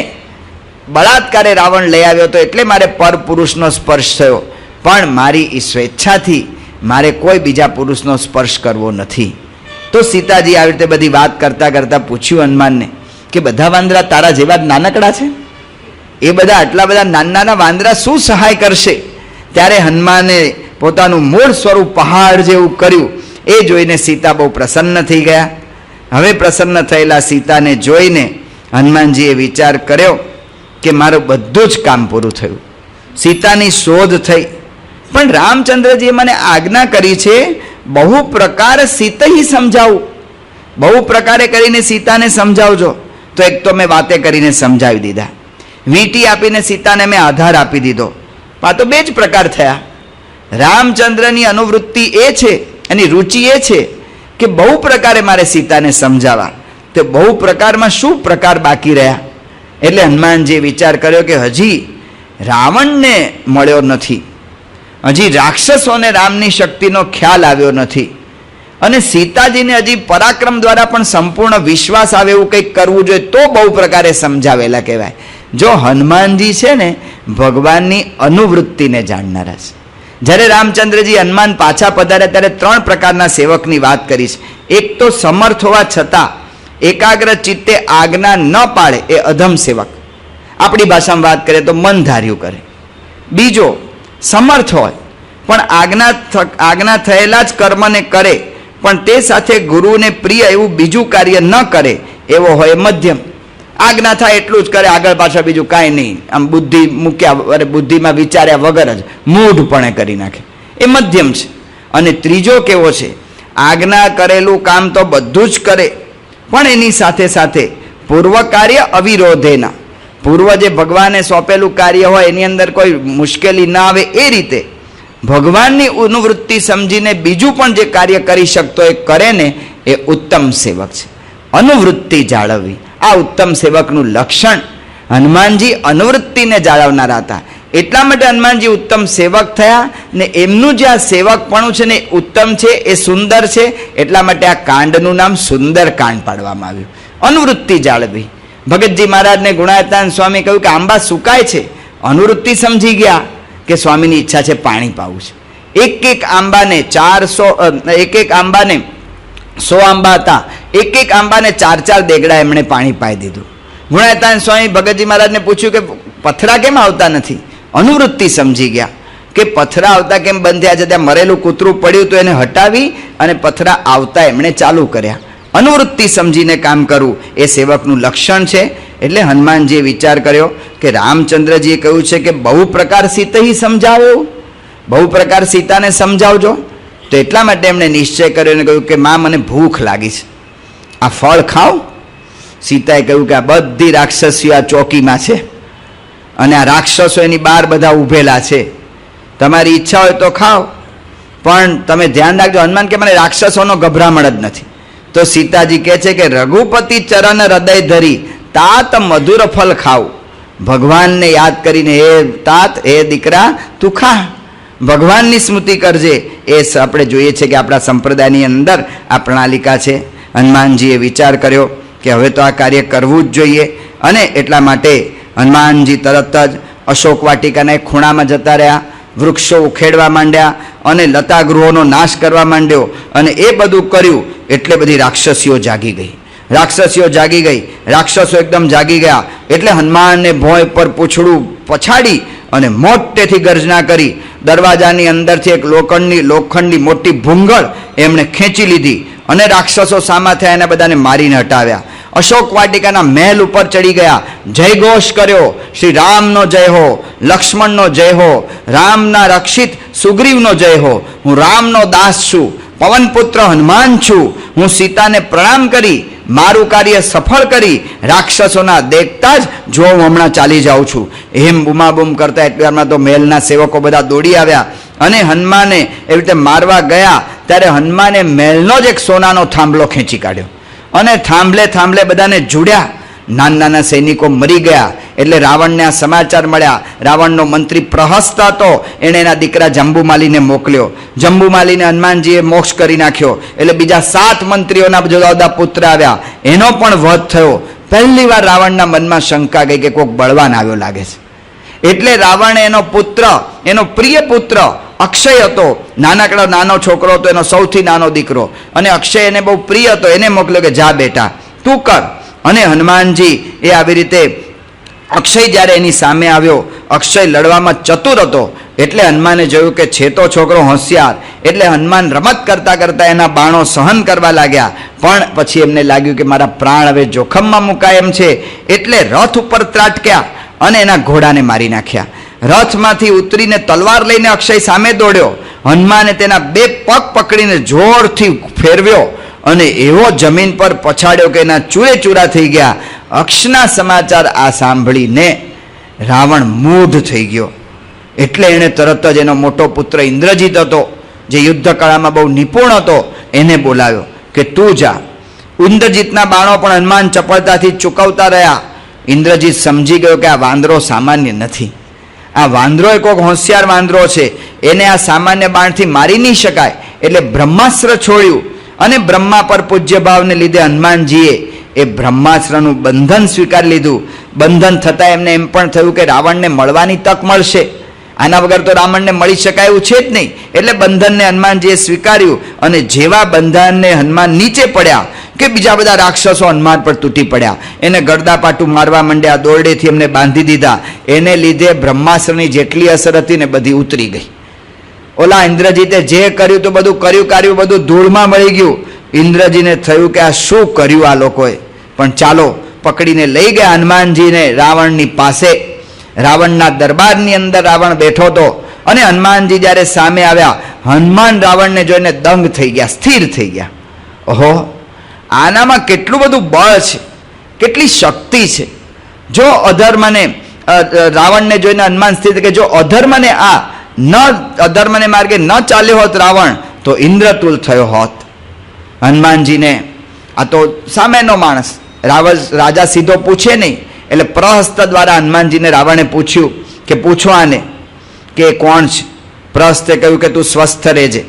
બળાત્કારે રાવણ લઈ આવ્યો હતો એટલે મારે પર પુરુષનો સ્પર્શ થયો, પણ મારી એ સ્વેચ્છાથી મારે કોઈ બીજા પુરુષનો સ્પર્શ કરવો નથી. તો સીતાજી આવી રીતે બધી વાત કરતાં કરતાં પૂછ્યું હનુમાનને કે બધા વાંદરા તારા જેવા જ નાનકડા છે? એ બધા આટલા બધા નાના વાંદરા શું સહાય કરશે? ત્યારે હનુમાને પોતાનું મૂળ સ્વરૂપ પહાડ જેવું કર્યું. એ જોઈને સીતા બહુ પ્રસન્ન થઈ ગયા. હવે પ્રસન્ન થયેલા સીતાને જોઈને હનુમાનજીએ વિચાર કર્યો કે મારું બધું જ કામ પૂરું થયું, સીતાની શોધ થઈ. પણ રામચંદ્રજીએ મને આજ્ઞા કરી છે બહુ પ્રકાર સીતહી સમજાવું, બહુ પ્રકારે કરીને સીતાને સમજાવજો. તો એક તો મેં વાતે કરીને સમજાવી દીધા, વીંટી આપીને સીતાને મેં આધાર આપી દીધો. આ તો બે જ પ્રકાર થયા. રામચંદ્રની અનુવૃત્તિ એ છે, એની રુચિ એ છે કે બહુ પ્રકારે મારે સીતાને સમજાવવા. તો બહુ પ્રકારમાં શું પ્રકાર બાકી રહ્યા? એટલે હનુમાનજીએ વિચાર કર્યો કે હજી રાવણને મળ્યો નથી, હજી રાક્ષસોને રામની શક્તિનો ખ્યાલ આવ્યો નથી, અને સીતાજીને હજી પરાક્રમ દ્વારા પણ સંપૂર્ણ વિશ્વાસ આવે એવું કંઈક કરવું જોઈએ, તો બહુ પ્રકારે સમજાવેલા કહેવાય. જો હનુમાનજી છે ને ભગવાનની અનુવૃત્તિને જાણનારા છે. જ્યારે રામચંદ્રજી હનુમાન પાછા પધાર્યા ત્યારે 3 પ્રકારના સેવકની વાત કરી છે. એક તો સમર્થ હોવા છતાં એકાગ્ર ચિત્તે આજ્ઞા ન પાડે એ અધમ સેવક, આપણી ભાષામાં વાત કરીએ તો મન ધાર્યું કરે. બીજો સમર્થ હોય પણ આજ્ઞા થયેલા જ કર્મને કરે, પણ તે સાથે ગુરુને પ્રિય એવું બીજું કાર્ય ન કરે એવો હોય મધ્યમ. આજ્ઞા થાય એટલું જ કરે, આગળ પાછળ બીજું કાંઈ નહીં, આમ બુદ્ધિ મૂક્યા બુદ્ધિમાં વિચાર્યા વગર જ મૂઢપણે કરી નાખે, એ મધ્યમ છે. અને ત્રીજો કેવો છે? આજ્ઞા કરેલું કામ તો બધું જ કરે, પણ એની સાથે સાથે પૂર્વ કાર્ય અવિરોધેના, પૂર્વ જે ભગવાને સોંપેલું કાર્ય હોય એની અંદર કોઈ મુશ્કેલી ના આવે એ રીતે ભગવાનની અનુવૃત્તિ સમજીને બીજું પણ જે કાર્ય કરી શકતો એ કરે ને, એ ઉત્તમ સેવક છે. અનુવૃત્તિ જાળવવી આ ઉત્તમ સેવકનું લક્ષણ. હનુમાનજી અનુવૃત્તિને જાળવનારા હતા, એટલા માટે હનુમાનજી ઉત્તમ સેવક થયા. ને એમનું જે આ સેવકપણું છે ને ઉત્તમ છે, એ સુંદર છે, એટલા માટે આ કાંડનું નામ સુંદર કાંડ પાડવામાં આવ્યું. અનુવૃત્તિ જાળવી. ભગતજી મહારાજને ગુણાયતાન સ્વામી કહ્યું કે આંબા સુકાય છે, અનુવૃત્તિ સમજી ગયા કે સ્વામીની ઈચ્છા છે પાણી પાવું છે. એક આંબાને 100 આંબા હતા, એક આંબાને 4 દેગડા એમણે પાણી પાઈ દીધું. ગુણાયતાન સ્વામી ભગતજી મહારાજને પૂછ્યું કે પથરા કેમ આવતા નથી? અનુવૃત્તિ સમજી ગયા કે પથરા આવતા કેમ બંધ થયા છે? ત્યાં મરેલું કૂતરું પડ્યું તો એને હટાવી અને પથરા આવતા એમણે ચાલુ કર્યા. અનુવૃત્તિ સમજીને કામ કરવું એ સેવકનું લક્ષણ છે. એટલે હનુમાનજીએ વિચાર કર્યો કે રામચંદ્રજીએ કહ્યું છે કે બહુ પ્રકાર સીતહી સમજાવો, બહુ પ્રકાર સીતાને સમજાવજો. તો એટલા માટે એમણે નિશ્ચય કર્યો અને કહ્યું કે માં મને ભૂખ લાગી છે, આ ફળ ખાઓ. સીતાએ કહ્યું કે આ બધી રાક્ષસીઓ આ ચોકીમાં છે અને આ રાક્ષસો એની બહાર બધા ઊભેલા છે, તમારી ઈચ્છા હોય તો ખાઓ, પણ તમે ધ્યાન રાખજો. હનુમાન કે મને રાક્ષસોનો ગભરામણ જ નથી. તો સીતાજી કહે છે કે રઘુપતિ ચરણ હૃદય ધરી તાત મધુર ફલ ખાવ. ભગવાનને યાદ કરીને હે તાત, હે દીકરા તું ખા, ભગવાનની સ્મૃતિ કરજે. એ આપણે જોઈએ છે કે આપણા સંપ્રદાયની અંદર આ પ્રણાલિકા છે. હનુમાનજીએ વિચાર કર્યો કે હવે તો આ કાર્ય કરવું જ જોઈએ, અને એટલા માટે હનુમાનજી તરત જ અશોક વાટિકાના એક ખૂણામાં જતા રહ્યા, વૃક્ષો ઉખેડવા માંડ્યા અને લતા ગૃહોનો નાશ કરવા માંડ્યો. અને એ બધું કર્યું એટલે બધી રાક્ષસીઓ જાગી ગઈ. રાક્ષસો એકદમ જાગી ગયા. એટલે હનુમાનને ભોંય પર પૂંછડું પછાડી અને મોટેથી ગર્જના કરી દરવાજાની અંદરથી એક લોખંડની મોટી ભૂંગળ એમણે ખેંચી લીધી અને રાક્ષસો સામા થયા, એને બધાને મારીને હટાવ્યા. અશોક વાટિકાના મહેલ ઉપર ચડી ગયા, જયઘોષ કર્યો, શ્રી રામનો જય હો, લક્ષ્મણનો જય હો, રામના રક્ષિત સુગ્રીવનો જય હો, હું રામનો દાસ છું, પવનપુત્ર હનુમાન છું, હું સીતાને પ્રણામ કરી મારું કાર્ય સફળ કરી રાક્ષસોના દેખતા જ જો હું હમણાં ચાલી જાઉં છું, એમ બૂમાબૂમ કરતા એટલામાં તો મહેલના સેવકો બધા દોડી આવ્યા અને હનુમાને એવી રીતે મારવા ગયા. ત્યારે હનુમાને મહેલનો જ એક સોનાનો થાંભલો ખેંચી કાઢ્યો અને થાંભલે બધાને જોડ્યા. નાના નાના સૈનિકો મરી ગયા એટલે રાવણને આ સમાચાર મળ્યા. રાવણનો મંત્રી પ્રહસ્ત હતો, એણે એના દીકરા જંબુમાલીને મોકલ્યો. જંબુમાલીને હનુમાનજીએ મોક્ષ કરી નાખ્યો એટલે બીજા 7 મંત્રીઓના જુદા જુદા પુત્ર આવ્યા, એનો પણ વધ થયો. પહેલી વાર રાવણના મનમાં શંકા ગઈ કે કોઈક બળવાન આવ્યો લાગે છે. એટલે રાવણે એનો પુત્ર, એનો પ્રિય પુત્ર અક્ષય હતો, નાનો છોકરો હતો, એનો સૌથી નાનો દીકરો, અને અક્ષય એને બહુ પ્રિય હતો, એને મોકલ્યો કે જા બેટા તું કર. અને હનુમાનજી એ આવી રીતે અક્ષય જ્યારે એની સામે આવ્યો, અક્ષય લડવામાં ચતુર હતો એટલે હનુમાને જોયું કે છે તો છોકરો હોશિયાર, એટલે હનુમાન રમત કરતા કરતા એના બાણો સહન કરવા લાગ્યા. પણ પછી એમને લાગ્યું કે મારા પ્રાણ હવે જોખમમાં મુકાય એમ છે, એટલે રથ ઉપર ત્રાટક્યા અને એના ઘોડાને મારી નાખ્યા. રથમાંથી ઉતરીને તલવાર લઈને અક્ષય સામે દોડ્યો. હનુમાને તેના 2 પગ પકડીને જોરથી ફેરવ્યો અને એવો જમીન પર પછાડ્યો કે એના ચૂરે ચૂરા થઈ ગયા. અક્ષના સમાચાર આ સાંભળીને રાવણ મૂઢ થઈ ગયો. એટલે એણે તરત જ એનો મોટો પુત્ર ઇન્દ્રજીત હતો, જે યુદ્ધ કળામાં બહુ નિપુણ હતો, એને બોલાવ્યો કે તું જા. ઇન્દ્રજીતના બાણો પણ હનુમાન ચપળતાથી ચૂકવતા રહ્યા. ઇન્દ્રજીત સમજી ગયો કે આ વાંદરો સામાન્ય નથી, આ વાંદરો એ કોઈક હોશિયાર વાંદરો છે, એને આ સામાન્ય બાણથી મારી નહીં શકાય. એટલે બ્રહ્માસ્ત્ર છોડ્યું અને બ્રહ્મા પર પૂજ્ય ભાવને લીધે હનુમાનજીએ એ બ્રહ્માસ્ત્રનું બંધન સ્વીકારી લીધું. બંધન થતાં એમને એમ પણ થયું કે રાવણને મળવાની તક મળશે, આના વગર તો રાવણને મળી શકાય એવું છે જ નહીં. એટલે બંધનને હનુમાનજીએ સ્વીકાર્યું અને જેવા બંધનને હનુમાન નીચે પડ્યા કે બીજા બધા રાક્ષસો હનુમાન પર તૂટી પડ્યા, એને ગરદાપાટું મારવા માંડ્યા, દોરડેથી એમને બાંધી દીધા. એને લીધે બ્રહ્માસ્ત્રની જેટલી અસર હતી ને બધી ઉતરી ગઈ. ઓલા ઇન્દ્રજીતે જે કર્યું તો બધું કર્યું બધું ધૂળમાં મળી ગયું. ઇન્દ્રજીને થયું કે આ શું કર્યું આ લોકોએ, પણ ચાલો પકડીને લઈ ગયા હનુમાનજીને રાવણની પાસે. રાવણના દરબારની અંદર રાવણ બેઠો હતો અને હનુમાનજી જ્યારે સામે આવ્યા, હનુમાન રાવણને જોઈને દંગ થઈ ગયા, સ્થિર થઈ ગયા. ઓહો, આનામાં કેટલું બધું બળ છે, કેટલી શક્તિ છે. જો અધર્મને, રાવણને જોઈને હનુમાન સ્થિર કે જો અધર્મને અધર્મને માર્ગે ન ચાલ્યો હોત રાવણ તો ઇન્દ્રતુલ થયો હોત. હનુમાનજીને આ તો સામેનો માણસ, રાજા સીધો પૂછે નહીં, એટલે પ્રહસ્ત દ્વારા હનુમાનજીને રાવણે પૂછ્યું કે પૂછો આને કે કોણ છે. પ્રહસ્તે કહ્યું કે તું સ્વસ્થ રહેજે,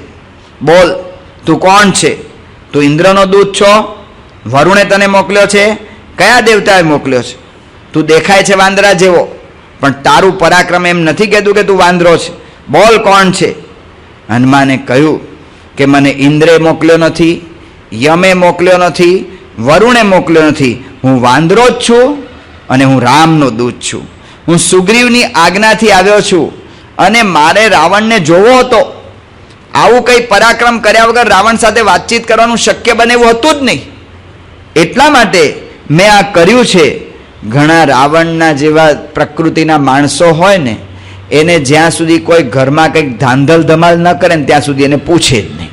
બોલ તું કોણ છે? તું ઇન્દ્રનો દૂત છો? વરુણે તને મોકલ્યો છે? કયા દેવતાએ મોકલ્યો છે? તું દેખાય છે વાંદરા જેવો, પણ તારું પરાક્રમ એમ નથી કહેતું કે તું વાંદરો છે, બોલ કોણ છે? હનુમાને કહ્યું કે મને ઇન્દ્રે મોકલ્યો નથી, યમે મોકલ્યો નથી, વરુણે મોકલ્યો નથી, હું વાંદરો જ છું અને હું રામનો દૂત છું. હું સુગ્રીવની આજ્ઞાથી આવ્યો છું અને મારે રાવણને જોવો હતો. આવું કંઈ પરાક્રમ કર્યા વગર રાવણ સાથે વાતચીત કરવાનું શક્ય બને એવું હતું જ નહીં, એટલા માટે મેં આ કર્યું છે. ઘણા રાવણના જેવા પ્રકૃતિના માણસો હોય ને, એને જ્યાં સુધી કોઈ ઘરમાં કંઈક ધાંધલ ધમાલ ન કરે ને ત્યાં સુધી એને પૂછે જ નહીં,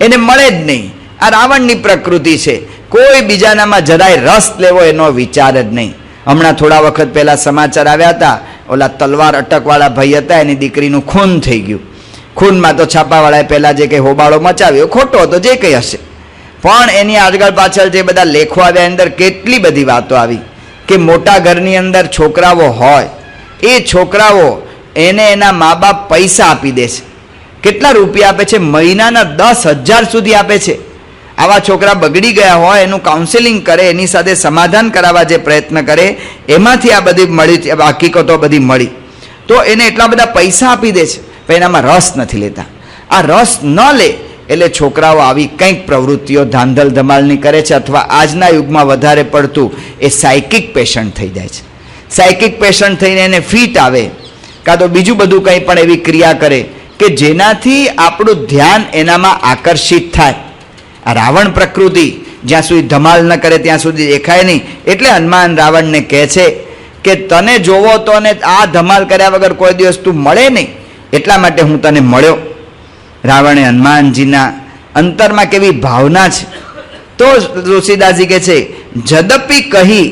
એને મળે જ નહીં. આ રાવણની પ્રકૃતિ છે, કોઈ બીજાનામાં જરાય રસ લેવો એનો વિચાર જ નહીં. હમણાં થોડા વખત પહેલાં સમાચાર આવ્યા હતા, ઓલા તલવાર અટકવાળા ભાઈ હતા, એની દીકરીનું ખૂન થઈ ગયું. ખૂનમાં તો છાપાવાળાએ પહેલાં જે કંઈ હોબાળો મચાવ્યો ખોટો હતો, જે કંઈ હશે, પણ એની આગળ પાછળ જે બધા લેખો આવ્યા અંદર કેટલી બધી વાતો આવી કે મોટા ઘરની અંદર છોકરાઓ હોય, એ છોકરાઓ એને એના મા બાપ પૈસા આપી દે છે. કેટલા રૂપિયા આપે છે? મહિનાના 10,000 સુધી આપે છે. આવા છોકરા બગડી ગયા હોય એનું કાઉન્સેલિંગ કરે, એની સાથે સમાધાન કરાવવા જે પ્રયત્ન કરે, એમાંથી આ બધી મળી હકીકતો બધી મળી. તો એને એટલા બધા પૈસા આપી દે છે, પણ એનામાં રસ નથી લેતા. આ રસ ન લે એટલે છોકરાઓ આવી કંઈક પ્રવૃત્તિઓ ધાંધલ ધમાલની કરે છે, અથવા આજના યુગમાં વધારે પડતું એ સાયકિક પેશન્ટ થઈ જાય છે. સાયકિક પેશન્ટ થઈને એને ફીટ આવે, કાં તો બીજું બધું કંઈ પણ એવી ક્રિયા કરે કે જેનાથી આપણું ધ્યાન એનામાં આકર્ષિત થાય. આ રાવણ પ્રકૃતિ જ્યાં સુધી ધમાલ ન કરે ત્યાં સુધી દેખાય નહીં. એટલે હનુમાન રાવણને કહે છે કે તને જોવો તો ને આ ધમાલ કર્યા વગર કોઈ દિવસ તું મળે નહીં, એટલા માટે હું તને મળ્યો. રાવણે હનુમાનજીના અંતરમાં કેવી ભાવના છે તો તુલસીદાસજી કહે છે, જદપી કહી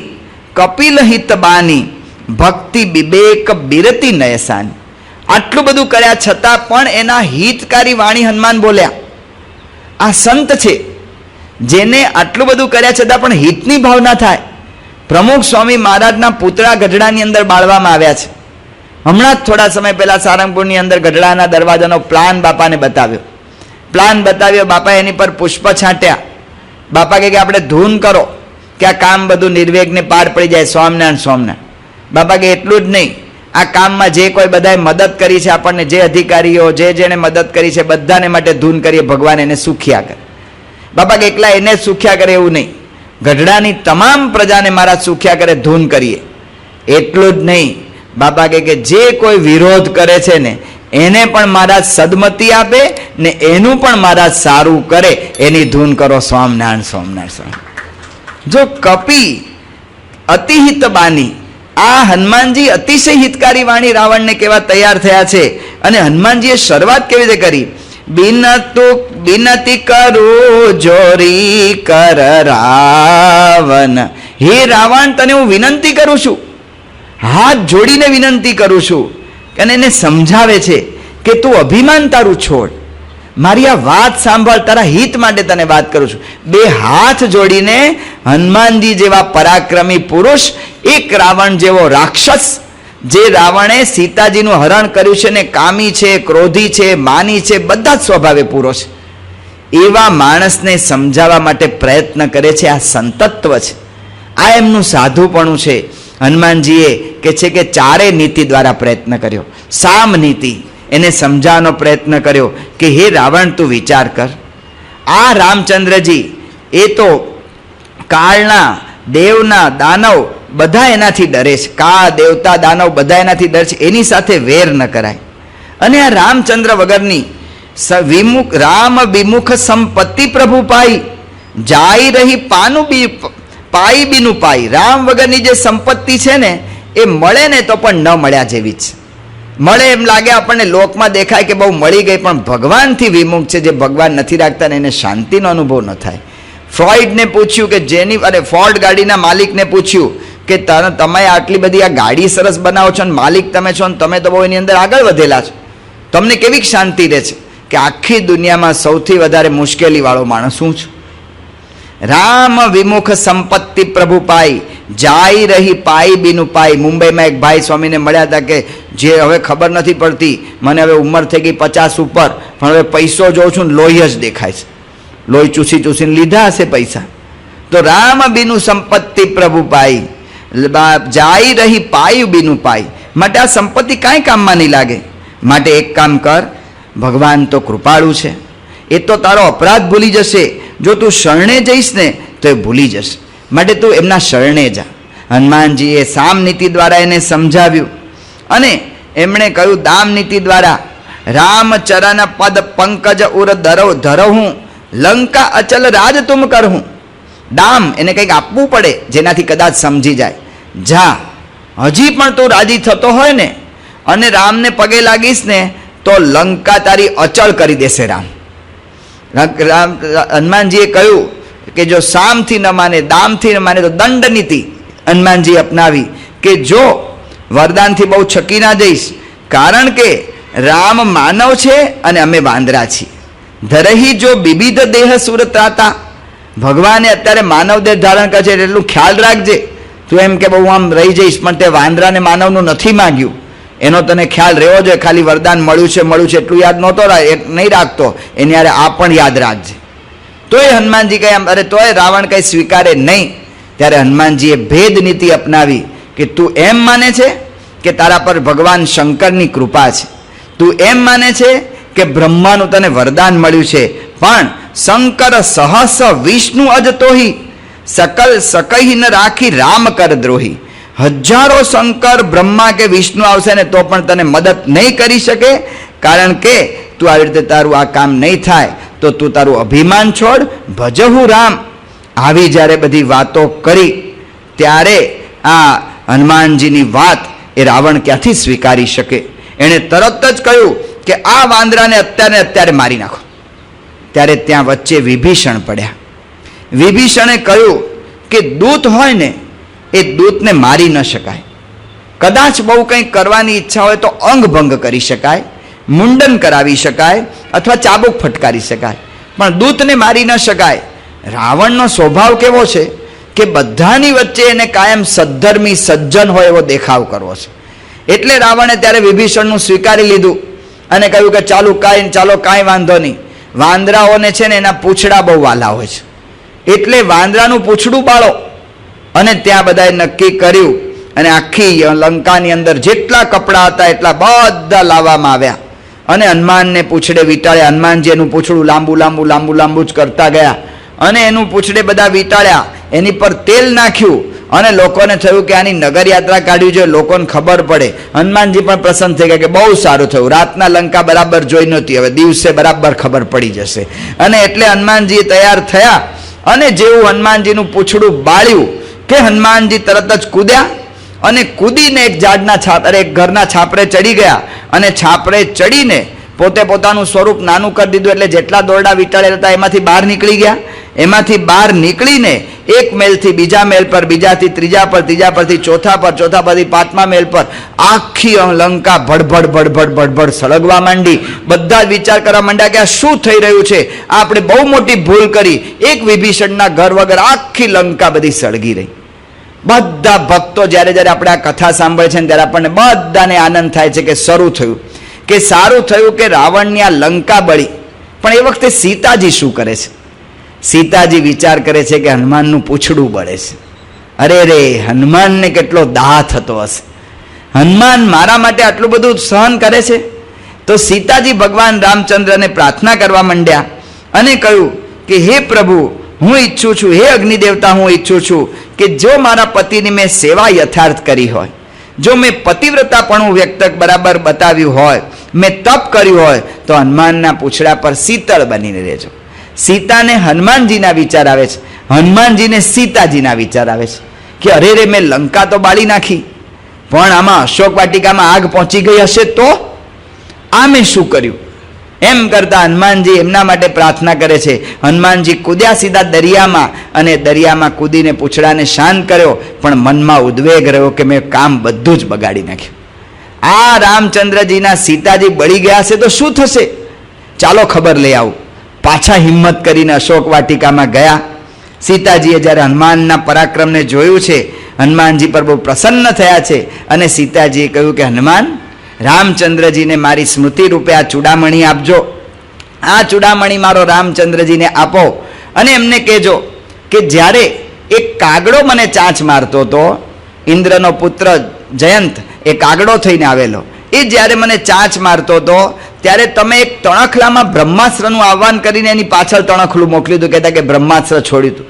કપિલ હિત બાની ભક્તિ વિવેક બિરતી નયસાની. આટલું બધું કર્યા છતાં પણ એના હિતકારી વાણી હનુમાન બોલ્યા. આ સંત છે જેને આટલું બધું કર્યા છતાં પણ હિતની ભાવના થાય પ્રમુખ સ્વામી મહારાજના પુતળા ગઢડાની અંદર બાળવામાં આવ્યા છે. હમણાં જ થોડા સમય પહેલા સારંગપુરની અંદર ગઢડાના દરવાજાનો પ્લાન બાપાને બતાવ્યો. પ્લાન બતાવ્યો, બાપા એની પર પુષ્પ છાંટ્યા. બાપા કે આપણે ધૂન કરો કે આ કામ બધું નિર્વેગને પાર પડી જાય. સ્વામિનારાયણ સ્વામિનારાયણ. બાપા કે એટલું જ નહીં, આ કામમાં જે કોઈ બધાએ મદદ કરી છે આપણને, જે અધિકારીઓ જેણે મદદ કરી છે બધાને માટે ધૂન કરીએ, ભગવાન એને સુખ્યા કરે. બાપા કે એકલા એને જ સુખ્યા કરે એવું નહીં, ગઢડાની તમામ પ્રજાને મારા સુખ્યા કરે, ધૂન કરીએ. એટલું જ નહીં, બાપા કે જે કોઈ વિરોધ કરે છે ને એને પણ મહારાજ સદમતી આપે ને એનું પણ મહારાજ સારું કરે, એની ધૂન કરો. સ્વામિનારાયણ સ્વામિનારાયણ. જો કપી અતિહિત બાની, આ હનુમાનજી અતિશય હિતકારી વાણી રાવણને કેવા તૈયાર થયા છે. અને હનુમાનજીએ શરૂઆત કેવી રીતે કરી? બિનતી કરું જોરી કર રાવણ, હે રાવણ તને હું વિનંતી કરું છું, હાથ જોડીને વિનંતી કરું છું. અને એને સમજાવે છે કે તું અભિમાન તારું છોડ, મારી આ વાત સાંભળ, તારા હિત માટે તને વાત કરું છું. બે હાથ જોડીને હનુમાનજી જેવા પરાક્રમી પુરુષ, એક રાવણ જેવો રાક્ષસ, જે રાવણે સીતાજીનું હરણ કર્યું છે ને કામી છે, ક્રોધી છે, માની છે, બધા જ સ્વભાવે પૂરો છે, એવા માણસને સમજાવવા માટે પ્રયત્ન કરે છે. આ સંતત્વ છે, આ એમનું સાધુપણું છે. હનુમાનજીએ કે છે કે ચારે નીતિ દ્વારા પ્રયત્ન કર્યો. સામ નીતિ, એને સમજાવવાનો પ્રયત્ન કર્યો કે હે રાવણ તું વિચાર કર, આ રામચંદ્રજી એ તો કાળના, દેવના, દાનવ બધા એનાથી ડરે છે. કાળ, દેવતા, દાનવ બધા એનાથી ડરે છે, એની સાથે વેર ન કરાય. અને આ રામચંદ્ર વગરની વિમુખ, રામ વિમુખ સંપત્તિ પ્રભુ પાઈ, જાય રહી પાનું બી પાઈ બીનું પાઈ. રામ વગરની જે સંપત્તિ છે ને એ મળે ને તો પણ ન મળ્યા જેવી જ. મળે એમ લાગે આપણને, લોકમાં દેખાય કે બહુ મળી ગઈ, પણ ભગવાનથી વિમુખ છે. જે ભગવાન નથી રાખતા ને એને શાંતિનો અનુભવ ન થાય. ફ્રોઈડને પૂછ્યું કે ફોર્ડ ગાડીના માલિકને પૂછ્યું કે તમે આટલી બધી આ ગાડી સરસ બનાવો છો ને માલિક તમે છો ને તમે તો બહુ એની અંદર આગળ વધેલા છો, તમને કેવી શાંતિ રહે છે? કે આખી દુનિયામાં સૌથી વધારે મુશ્કેલી વાળો માણસ શું છું? રામ વિમુખ સંપત્તિ પ્રભુ પાઈ, જાય રહી પાઈ બીનું પાઈ. મુંબઈમાં એક ભાઈ સ્વામીને મળ્યા હતા કે જે હવે ખબર નથી પડતી, મને હવે ઉંમર થઈ ગઈ 50 ઉપર, પણ હવે પૈસો જોઉં છું ને લોહી જ દેખાય છે, લોહી ચૂસી ચૂસીને લીધા હશે પૈસા. તો રામ બીનું સંપત્તિ પ્રભુ પાઈ, જાય રહી પાઈ બીનું પાઈ. માટે આ સંપત્તિ કાંઈ કામમાં નહીં લાગે. માટે એક કામ કર, ભગવાન તો કૃપાળુ છે, એ તો તારો અપરાધ ભૂલી જશે. જો તું શરણે જઈશ ને તો એ ભૂલી જશે, માટે તું એમના શરણે જા. હનુમાનજીએ સામ નીતિ દ્વારા એને સમજાવ્યું અને એમણે કહ્યું દામ નીતિ દ્વારા, રામચરણ પદ પંકજ ઉર ધરહું, લંકા અચલ રાજ તુમ કરહું. દામ, એને કંઈક આપવું પડે જેનાથી કદાચ સમજી જાય. જા, હજી પણ તું રાજી થતો હોય ને અને રામને પગે લાગીશ ને તો લંકા તારી અચળ કરી દેશે રામ. હનુમાનજીએ કહ્યું કે જો સામથી ન માને, દામથી ન માને તો દંડ નીતિ હનુમાનજી અપનાવી કે જો વરદાનથી બહુ છકી ના જઈશ, કારણ કે રામ માનવ છે અને અમે વાંદરા છીએ. ધરહી જો વિવિધ દેહ સુર ત્રાતા, ભગવાને અત્યારે માનવ દેહ ધારણ કરે છે એટલું ખ્યાલ રાખજે. તું એમ કે બહુ આમ રહી જઈશ, પણ તે વાંદરાને માનવનું નથી માગ્યું, એનો તને ખ્યાલ રહેવો જોઈએ. ખાલી વરદાન મળ્યું છે એટલું યાદ નહોતો નહીં રાખતો, એની યારે આ પણ યાદ રાખજે. તોય હનુમાનજી કહે અરે તોય રાવણ કંઈ સ્વીકારે નહીં. ત્યારે હનુમાનજીએ ભેદ નીતિ અપનાવી કે તું એમ માને છે કે તારા પર ભગવાન શંકરની કૃપા છે, તું એમ માને છે કે બ્રહ્માનું તને વરદાન મળ્યું છે, પણ શંકર સહસ વિષ્ણુ અજતોહી, સકલ સકઈ ન રાખી રામ કર દ્રોહી. હજારો શંકર, બ્રહ્મા કે વિષ્ણુ આવશે ને તો પણ તને મદદ નહીં કરી શકે, કારણ કે તું આવી રીતે તારું આ કામ નહીં થાય તો તું તારું અભિમાન છોડ, ભજહુ રામ. આવી જ્યારે બધી વાતો કરી ત્યારે આ હનુમાનજીની વાત એ રાવણ ક્યાંથી સ્વીકારી શકે? એણે તરત જ કહ્યું કે આ વાંદરાને અત્યારે મારી નાખો. ત્યારે ત્યાં વચ્ચે વિભીષણ પડ્યા. વિભીષણે કહ્યું કે દૂત હોય ને એ દૂતને મારી ન શકાય. કદાચ બહુ કંઈક કરવાની ઈચ્છા હોય તો અંગભંગ કરી શકાય, મુંડન કરાવી શકાય અથવા ચાબુક ફટકારી શકાય, પણ દૂતને મારી ન શકાય. રાવણનો સ્વભાવ કેવો છે કે બધાની વચ્ચે એને કાયમ સદ્ધર્મી સજ્જન હોય એવો દેખાવ કરવો છે. એટલે રાવણે ત્યારે વિભીષણનું સ્વીકારી લીધું અને કહ્યું કે ચાલો કાંઈ વાંધો નહીં. વાંદરાઓને છે ને એના પૂંછડા બહુ વાલા હોય છે, એટલે વાંદરાનું પૂંછડું બાળો. અને ત્યાં બધાએ નક્કી કર્યું અને આખી લંકાની અંદર જેટલા કપડાં હતા એટલા બધા લાવવામાં આવ્યા અને હનુમાનને પૂંછડે વીંટાળ્યા. હનુમાનજી એનું પૂંછડું લાંબુ જ કરતા ગયા અને એનું પૂંછડે બધા વીંટાળ્યા. એની પર તેલ નાખ્યું અને લોકોને થયું કે આની નગર યાત્રા કાઢવી જોઈએ, લોકોને ખબર પડે. હનુમાનજી પણ પ્રસન્ન થઈ ગયા કે બહુ સારું થયું, રાતના લંકા બરાબર જોઈ નહોતી, હવે દિવસે બરાબર ખબર પડી જશે. અને એટલે હનુમાનજી તૈયાર થયા અને જેવું હનુમાનજીનું પૂંછડું બાળ્યું કે હનુમાનજી તરત જ કૂદ્યા અને કૂદીને એક ઘરના છાપરે ચડી ગયા અને છાપરે ચડીને પોતે પોતાનું સ્વરૂપ નાનું કરી દીધું. એટલે જેટલા દોરડા વીંટાળેલા હતા એમાંથી બહાર નીકળી ગયા. એમાંથી બહાર નીકળીને એક મહેલથી બીજા મહેલ પર, બીજાથી ત્રીજા પર, ત્રીજા પરથી ચોથા પર, ચોથા પરથી પાંચમા મહેલ પર આખી લંકા ભડભડ સળગવા માંડી. બધા જ વિચાર કરવા માંડ્યા કે આ શું થઈ રહ્યું છે, આપણે બહુ મોટી ભૂલ કરી. એક વિભીષણના ઘર વગર આખી લંકા બધી સળગી રહી. બધા ભક્તો જ્યારે આપણે આ કથા સાંભળે છે ત્યારે આપણને બધાને આનંદ થાય છે કે સારું થયું કે રાવણની આ લંકા બળી. પણ એ વખતે સીતાજી શું કરે છે? સીતાજી વિચાર કરે છે કે હનુમાનનું પૂંછડું બળે છે. અરે રે, હનુમાનને કેટલો દાહ થતો હશે, હનુમાન મારા માટે આટલું બધું સહન કરે છે. તો સીતાજી ભગવાન રામચંદ્રને પ્રાર્થના કરવા માંડ્યા અને કહ્યું કે હે પ્રભુ, હું ઈચ્છું છું, હે અગ્નિદેવતા, હું ઈચ્છું છું કે જો મારા પતિની મેં સેવા યથાર્થ કરી હોય, જો મેં પતિવ્રતાપણું બરાબર બતાવ્યું હોય, મેં તપ કર્યું હોય, તો હનુમાનના પૂંછડા પર શીતળ બનીને રહેજો. સીતાને હનુમાનજીના વિચાર આવે છે, હનુમાનજીને સીતાજીના વિચાર આવે છે કે અરે રે, મેં લંકા તો બાળી નાખી, પણ આમાં અશોક વાટિકામાં આગ પહોંચી ગઈ હશે તો આ મેં શું કર્યું? એમ કરતા હનુમાનજી એમના માટે પ્રાર્થના કરે છે. હનુમાનજી કૂદ્યા સીધા દરિયામાં અને દરિયામાં કૂદીને પૂંછડાને શાંત કર્યો, પણ મનમાં ઉદ્વેગ રહ્યો કે મેં કામ બધું જ બગાડી નાખ્યું. આ રામચંદ્રજીના સીતાજી બળી ગયા છે તો શું થશે? ચાલો ખબર લઈ આવું. પાછા હિંમત કરીને અશોક વાટિકામાં ગયા. સીતાજીએ જ્યારે હનુમાનના પરાક્રમને જોયું છે, હનુમાનજી પર બહુ પ્રસન્ન થયા છે અને સીતાજીએ કહ્યું કે હનુમાન, રામચંદ્રજીને મારી સ્મૃતિ રૂપે આ ચૂડામણી આપજો. આ ચૂડામણી મારો રામચંદ્રજીને આપો અને એમને કહેજો કે જ્યારે એક કાગડો મને ચાંચ મારતો હતો, ઇન્દ્રનો પુત્ર જયંત એ કાગડો થઈને આવેલો, એ જ્યારે મને ચાંચ મારતો હતો ત્યારે તમે એક તણખલામાં બ્રહ્માસ્ત્રનું આહ્વાન કરીને એની પાછળ તણખલું મોકલ્યું હતું, કહેતા કે બ્રહ્માસ્ત્ર છોડ્યું હતું.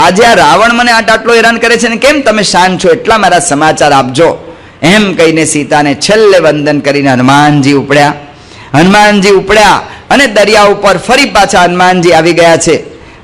આજે આ રાવણ મને આટલો હેરાન કરે છે ને કેમ તમે શાંત છો, એટલા મારા સમાચાર આપજો. એમ કહીને સીતાને છેલ્લે વંદન કરીને હનુમાનજી ઉપડ્યા અને દરિયા ઉપર ફરી પાછા હનુમાનજી આવી ગયા છે.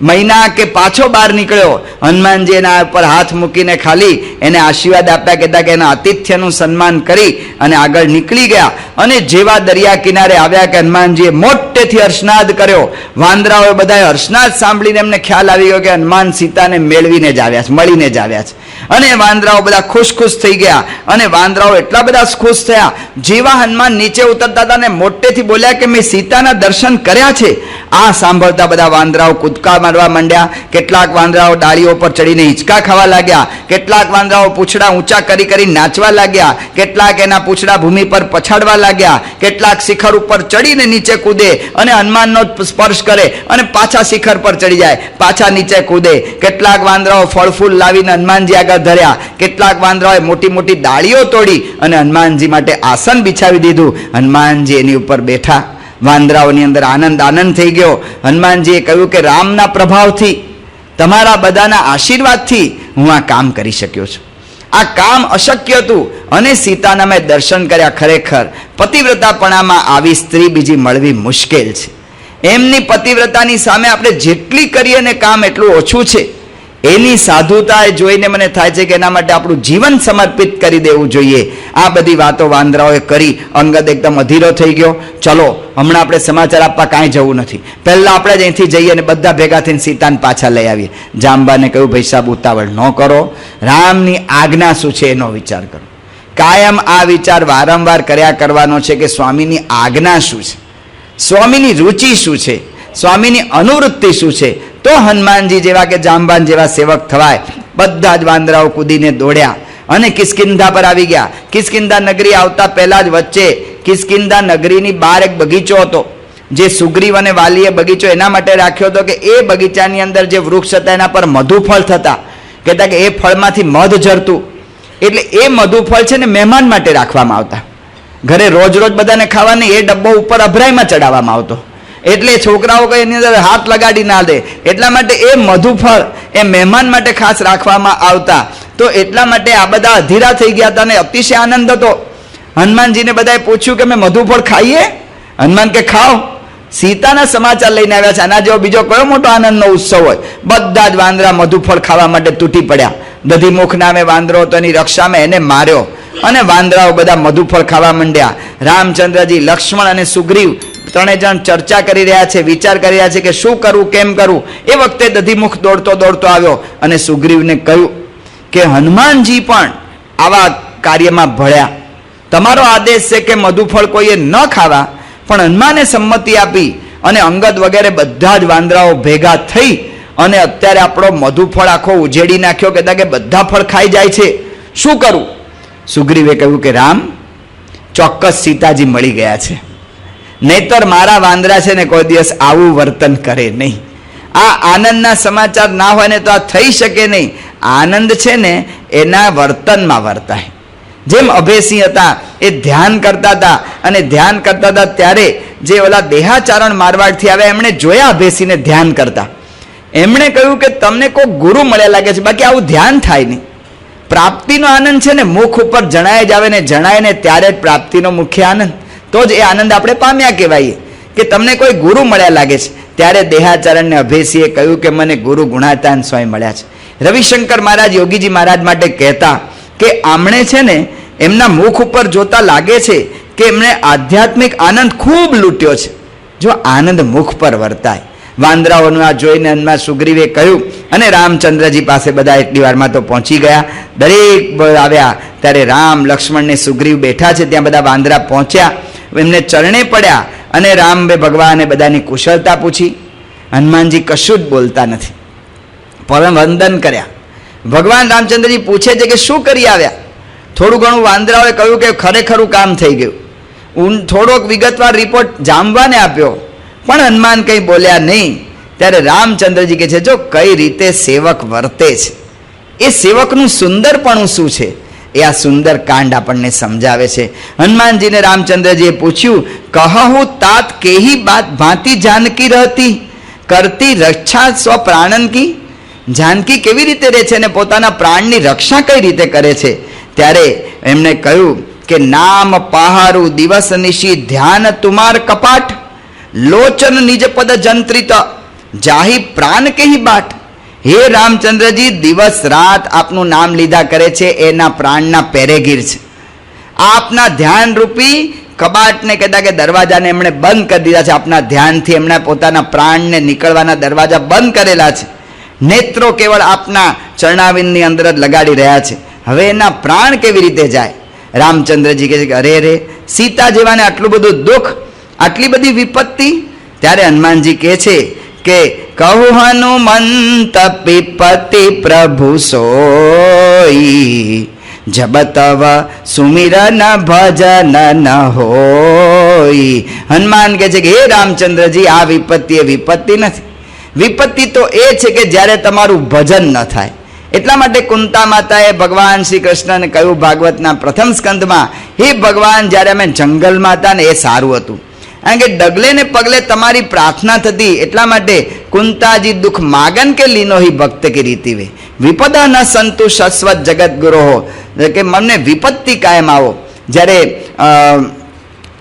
મહિના કે પાછો બહાર નીકળ્યો, હનુમાનજી એના ઉપર હાથ મૂકીને ખાલી એને આશીર્વાદ આપ્યા, કહેતા કે એના આતિથ્યનું સન્માન કરી અને આગળ નીકળી ગયા. અને જેવા દરિયા કિનારે આવ્યા કે હનુમાનજીએ મોટેથી હર્ષનાદ કર્યો. વાંદરાઓએ બધાએ હર્ષનાદ સાંભળીને એમને ખ્યાલ આવી ગયો કે હનુમાન સીતાને મળીને જ આવ્યા છે. અને વાંદરાઓ બધા ખુશ થઈ ગયા અને વાંદરાઓ એટલા બધા ખુશ થયા, જેવા હનુમાન નીચે ઉતરતા હતા ને મોટેથી બોલ્યા કે મેં સીતાના દર્શન કર્યા છે. આ સાંભળતા બધા વાંદરાઓ કૂદકા મારવા માંડ્યા. કેટલાક વાંદરાઓ ડાળીઓ પર ચડીને હિંચકા ખાવા લાગ્યા, કેટલાક વાંદરાઓ પૂંછડા ઊંચા કરી નાચવા લાગ્યા, કેટલાક એના પૂંછડા ભૂમિ પર પછાડવા લાગ્યા, કેટલાક શિખર ઉપર ચડીને નીચે કૂદે અને હનુમાનનો સ્પર્શ કરે અને પાછા શિખર પર ચડી જાય, પાછા નીચે કૂદે. કેટલાક વાંદરાઓ ફળ ફૂલ લાવીને હનુમાનજી આગળ ધર્યા, કેટલાક વાંદરાઓએ મોટી મોટી ડાળીઓ તોડી અને હનુમાનજી માટે આસન બિછાવી દીધું. હનુમાનજી એની ઉપર બેઠા. વાંદરાઓની અંદર આનંદ થઈ ગયો. હનુમાનજીએ કહ્યું કે રામના પ્રભાવથી, તમારા બધાના આશીર્વાદથી હું આ કામ કરી શક્યો છું. આ કામ અશક્ય હતું અને સીતાના મેં દર્શન કર્યા. ખરેખર પતિવ્રતાપણામાં આવી સ્ત્રી બીજી મળવી મુશ્કેલ છે. એમની પતિવ્રતાની સામે આપણે જેટલી કરીએ ને કામ એટલું ઓછું છે. એની સાધુતા જોઈને મને થાય છે કે એના માટે આપણું જીવન સમર્પિત કરી દેવું જોઈએ. આ બધી વાતો વાંદરાઓએ કરી. અંગદ એકદમ અધીરો થઈ ગયો. ચલો હમણાં આપણે સમાચાર આપવા કાંઈ જવું નથી, પહેલાં આપણે જ અહીંથી જઈએ અને બધા ભેગા થઈને સીતાને પાછા લઈ આવીએ. જાંબાને કહ્યું ભાઈ સાહેબ ઉતાવળ ન કરો, રામની આજ્ઞા શું છે એનો વિચાર કરો. કાયમ આ વિચાર વારંવાર કર્યા કરવાનો છે કે સ્વામીની આજ્ઞા શું છે, સ્વામીની રુચિ શું છે, સ્વામીની અનુવૃત્તિ શું છે, તો હનુમાનજી જેવા કે જાંબાન જેવા સેવક થવાય. બધા જ વાંદરાઓ કૂદીને દોડ્યા અને કિષ્કિંધા પર આવી ગયા. કિષ્કિંધા નગરી આવતા પહેલા જ વચ્ચે કિષ્કિંધા નગરીની બહાર એક બગીચો હતો, જે સુગ્રીવ અને વાલીએ બગીચો એના માટે રાખ્યો હતો કે એ બગીચાની અંદર જે વૃક્ષ હતા એના પર મધુફળ થતા, કહેતા કે એ ફળમાંથી મધ ઝરતું. એટલે એ મધુફળ છે ને મહેમાન માટે રાખવામાં આવતા. ઘરે રોજ રોજ બધાને ખાવાની એ ડબ્બો ઉપર અભરાઈમાં ચડાવવામાં આવતો, એટલે છોકરાઓ કઈ એની અંદર હાથ લગાડી ના દે એટલા માટે એ મધુફળ એ મહેમાન માટે ખાસ રાખવામાં આવતા. તો એટલા માટે આ બધા અધીરા થઈ ગયા હતા અને અતિશય આનંદ હતો. હનુમાનજીને બધાએ પૂછ્યું કે અમે મધુફળ ખાઈએ? હનુમાન કે ખાઓ. સીતાના સમાચાર લઈને આવ્યા છે, આના જેવો બીજો કયો મોટો આનંદનો ઉત્સવ હોય. બધા જ વાંદરા મધુફળ ખાવા માટે તૂટી પડ્યા. દધીમુખ નામે વાંદરો હતો, એની રક્ષામાં એને માર્યો અને વાંદરાઓ બધા મધુફળ ખાવા માંડ્યા. રામચંદ્રજી, લક્ષ્મણ અને સુગ્રીવ ત્રણેય જણ ચર્ચા કરી રહ્યા છે, વિચાર કરી રહ્યા છે કે શું કરવું, કેમ કરવું. એ વખતે દધીમુખ દોડતો દોડતો આવ્યો અને સુગ્રીવને કહ્યું કે હનુમાનજી પણ આવા કાર્યમાં ભળ્યા. તમારો આદેશ છે કે મધુફળ કોઈએ ન ખાવા, પણ હનુમાને સંમતિ આપી અને અંગદ વગેરે બધા જ વાંદરાઓ ભેગા થઈ અને અત્યારે આપણો મધુફળ આખો ઉજેડી નાખ્યો. કહેતા કે બધા ફળ ખાઈ જાય છે, શું કરું? સુગ્રીવે કહ્યું કે રામ, ચોક્કસ સીતાજી મળી ગયા છે, નહીતર મારા વાંદરા છે ને કોઈ દિવસ આવું વર્તન કરે નહીં. આ આનંદના સમાચાર ના હોય ને તો આ થઈ શકે નહીં. આનંદ છે ને એના વર્તનમાં વર્તાય. જેમ અભયસિંહ હતા, એ ધ્યાન કરતા હતા અને ધ્યાન કરતા હતા ત્યારે જે ઓલા દેહાચારણ મારવાડથી આવ્યા એમણે જોયા અભયસિંહને ધ્યાન કરતા. એમણે કહ્યું કે તમને કોઈ ગુરુ મળ્યા લાગે છે, બાકી આવું ધ્યાન થાય નહીં. પ્રાપ્તિનો આનંદ છે ને મુખ ઉપર જણાય જ આવે ને જણાય ને ત્યારે જ પ્રાપ્તિનો મુખ્ય આનંદ. તો જ એ આનંદ આપણે પામ્યા કહેવાય કે તમને કોઈ ગુરુ મળ્યા લાગે છે. ત્યારે દેહાચરણને અભયસિંહે કહ્યું કે મને ગુરુ ગુણાતાન સ્વામી મળ્યા છે. રવિશંકર મહારાજ યોગીજી મહારાજ માટે કહેતા કે આમણે છે ને એમના મુખ ઉપર જોતા લાગે છે કે એમણે આધ્યાત્મિક આનંદ ખૂબ લૂંટ્યો છે. જો આનંદ મુખ પર વર્તાય. વાંદરાઓનું આ જોઈને હનુમાન સુગ્રીવે કહ્યું અને રામચંદ્રજી પાસે બધા એટલી વારમાં તો પહોંચી ગયા. દરેક આવ્યા ત્યારે રામ, લક્ષ્મણ ને સુગ્રીવ બેઠા છે ત્યાં બધા વાંદરા પહોંચ્યા, એમને ચરણે પડ્યા અને રામે ભગવાને બધાની કુશળતા પૂછી. હનુમાનજી કશું જ બોલતા નથી, પરમ વંદન કર્યા. ભગવાન રામચંદ્રજી પૂછે છે કે શું કરી આવ્યા? થોડું ઘણું વાંદરાઓએ કહ્યું કે ખરેખરું કામ થઈ ગયું. થોડોક વિગતવાર રિપોર્ટ જામવાને આપ્યો, પણ હનુમાન કંઈ બોલ્યા નહીં. ત્યારે રામચંદ્રજી કહે છે જો કઈ રીતે સેવક વર્તે છે, એ સેવકનું સુંદરપણું શું છે એ આ સુંદર કાંડ આપણને સમજાવે છે. હનુમાનજીને રામચંદ્રજીએ પૂછ્યું, કહું તાત કેહી બાત ભાંતિ જાનકી રહતી, કરતી રક્ષા સ્વ પ્રાણન કી. જાનકી કેવી રીતે રહે છે અને પોતાના પ્રાણની રક્ષા કઈ રીતે કરે છે? ત્યારે એમણે કહ્યું કે નામ પહારું દિવસ નિશી ધ્યાન તુમાર કપાટ, લોચન નિજ પદ જંત્રિત જાહી પ્રાણ કેહી બાટ. હે રામચંદ્રજી, દિવસ રાત આપનું નામ લીધા કરે છે, એના પ્રાણના પેરેગીર છે. આપના ધ્યાન રૂપી કબાટને કહેતા કે દરવાજાને એમણે બંધ કરી દીધા છે. આપના ધ્યાનથી એમણે પોતાના પ્રાણને નીકળવાના દરવાજા બંધ કરેલા છે. નેત્રો કેવળ આપના ચરણાવિંદની અંદર જ લગાડી રહ્યા છે. હવે એના પ્રાણ કેવી રીતે જાય? રામચંદ્રજી કહે છે કે અરે રે, સીતા જેવાને આટલું બધું દુઃખ, આટલી બધી વિપત્તિ. ત્યારે હનુમાનજી કહે છે કે કહું હનુમંત પીપતિ પ્રભુ સોઈ, જબ તવ સુમિરન ભજન ન હોય. હનુમાન કહે છે કે હે રામચંદ્રજી, આ વિપત્તિ એ વિપત્તિ નથી. વિપત્તિ તો એ છે કે જ્યારે તમારું ભજન ન થાય. એટલા માટે કુંતા માતાએ ભગવાન શ્રી કૃષ્ણને કહ્યું ભાગવતના પ્રથમ સ્કંદમાં, હે ભગવાન, જ્યારે અમે જંગલમાં હતા ને એ સારું હતું, કારણ કે ડગલે ને પગલે તમારી પ્રાર્થના થતી. એટલા માટે કુંતાજી દુઃખ માગન કે લીનો હિ ભક્ત કે રીતિ વે, વિપદા ન સંતુ શશ્વત જગત ગુરો, કે મને વિપત્તિ કાયમ આવો. જ્યારે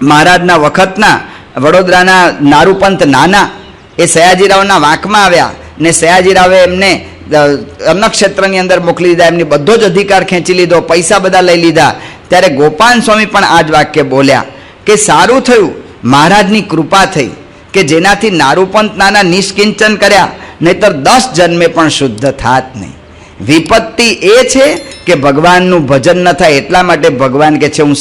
મહારાજના વખતના વડોદરાના નારૂપંત નાના એ સયાજીરાવના વાંકમાં આવ્યા ને સયાજીરાવે એમને અન્નક્ષેત્રની અંદર મોકલી દીધા, એમની બધો જ અધિકાર ખેંચી લીધો, પૈસા બધા લઈ લીધા. ત્યારે ગોપાલ સ્વામી પણ આ જ વાક્ય બોલ્યા કે સારું થયું, મહારાજની કૃપા થઈ કે જેનાથી નારૂપંત નાના નિષ્કિંચન કર્યા, નહીતર 10 જન્મે પણ શુદ્ધ થાત નહીં. વિપત્તિ એ છે કે ભગવાનનું ભજન ન થાય. એટલા માટે ભગવાન કે છે હું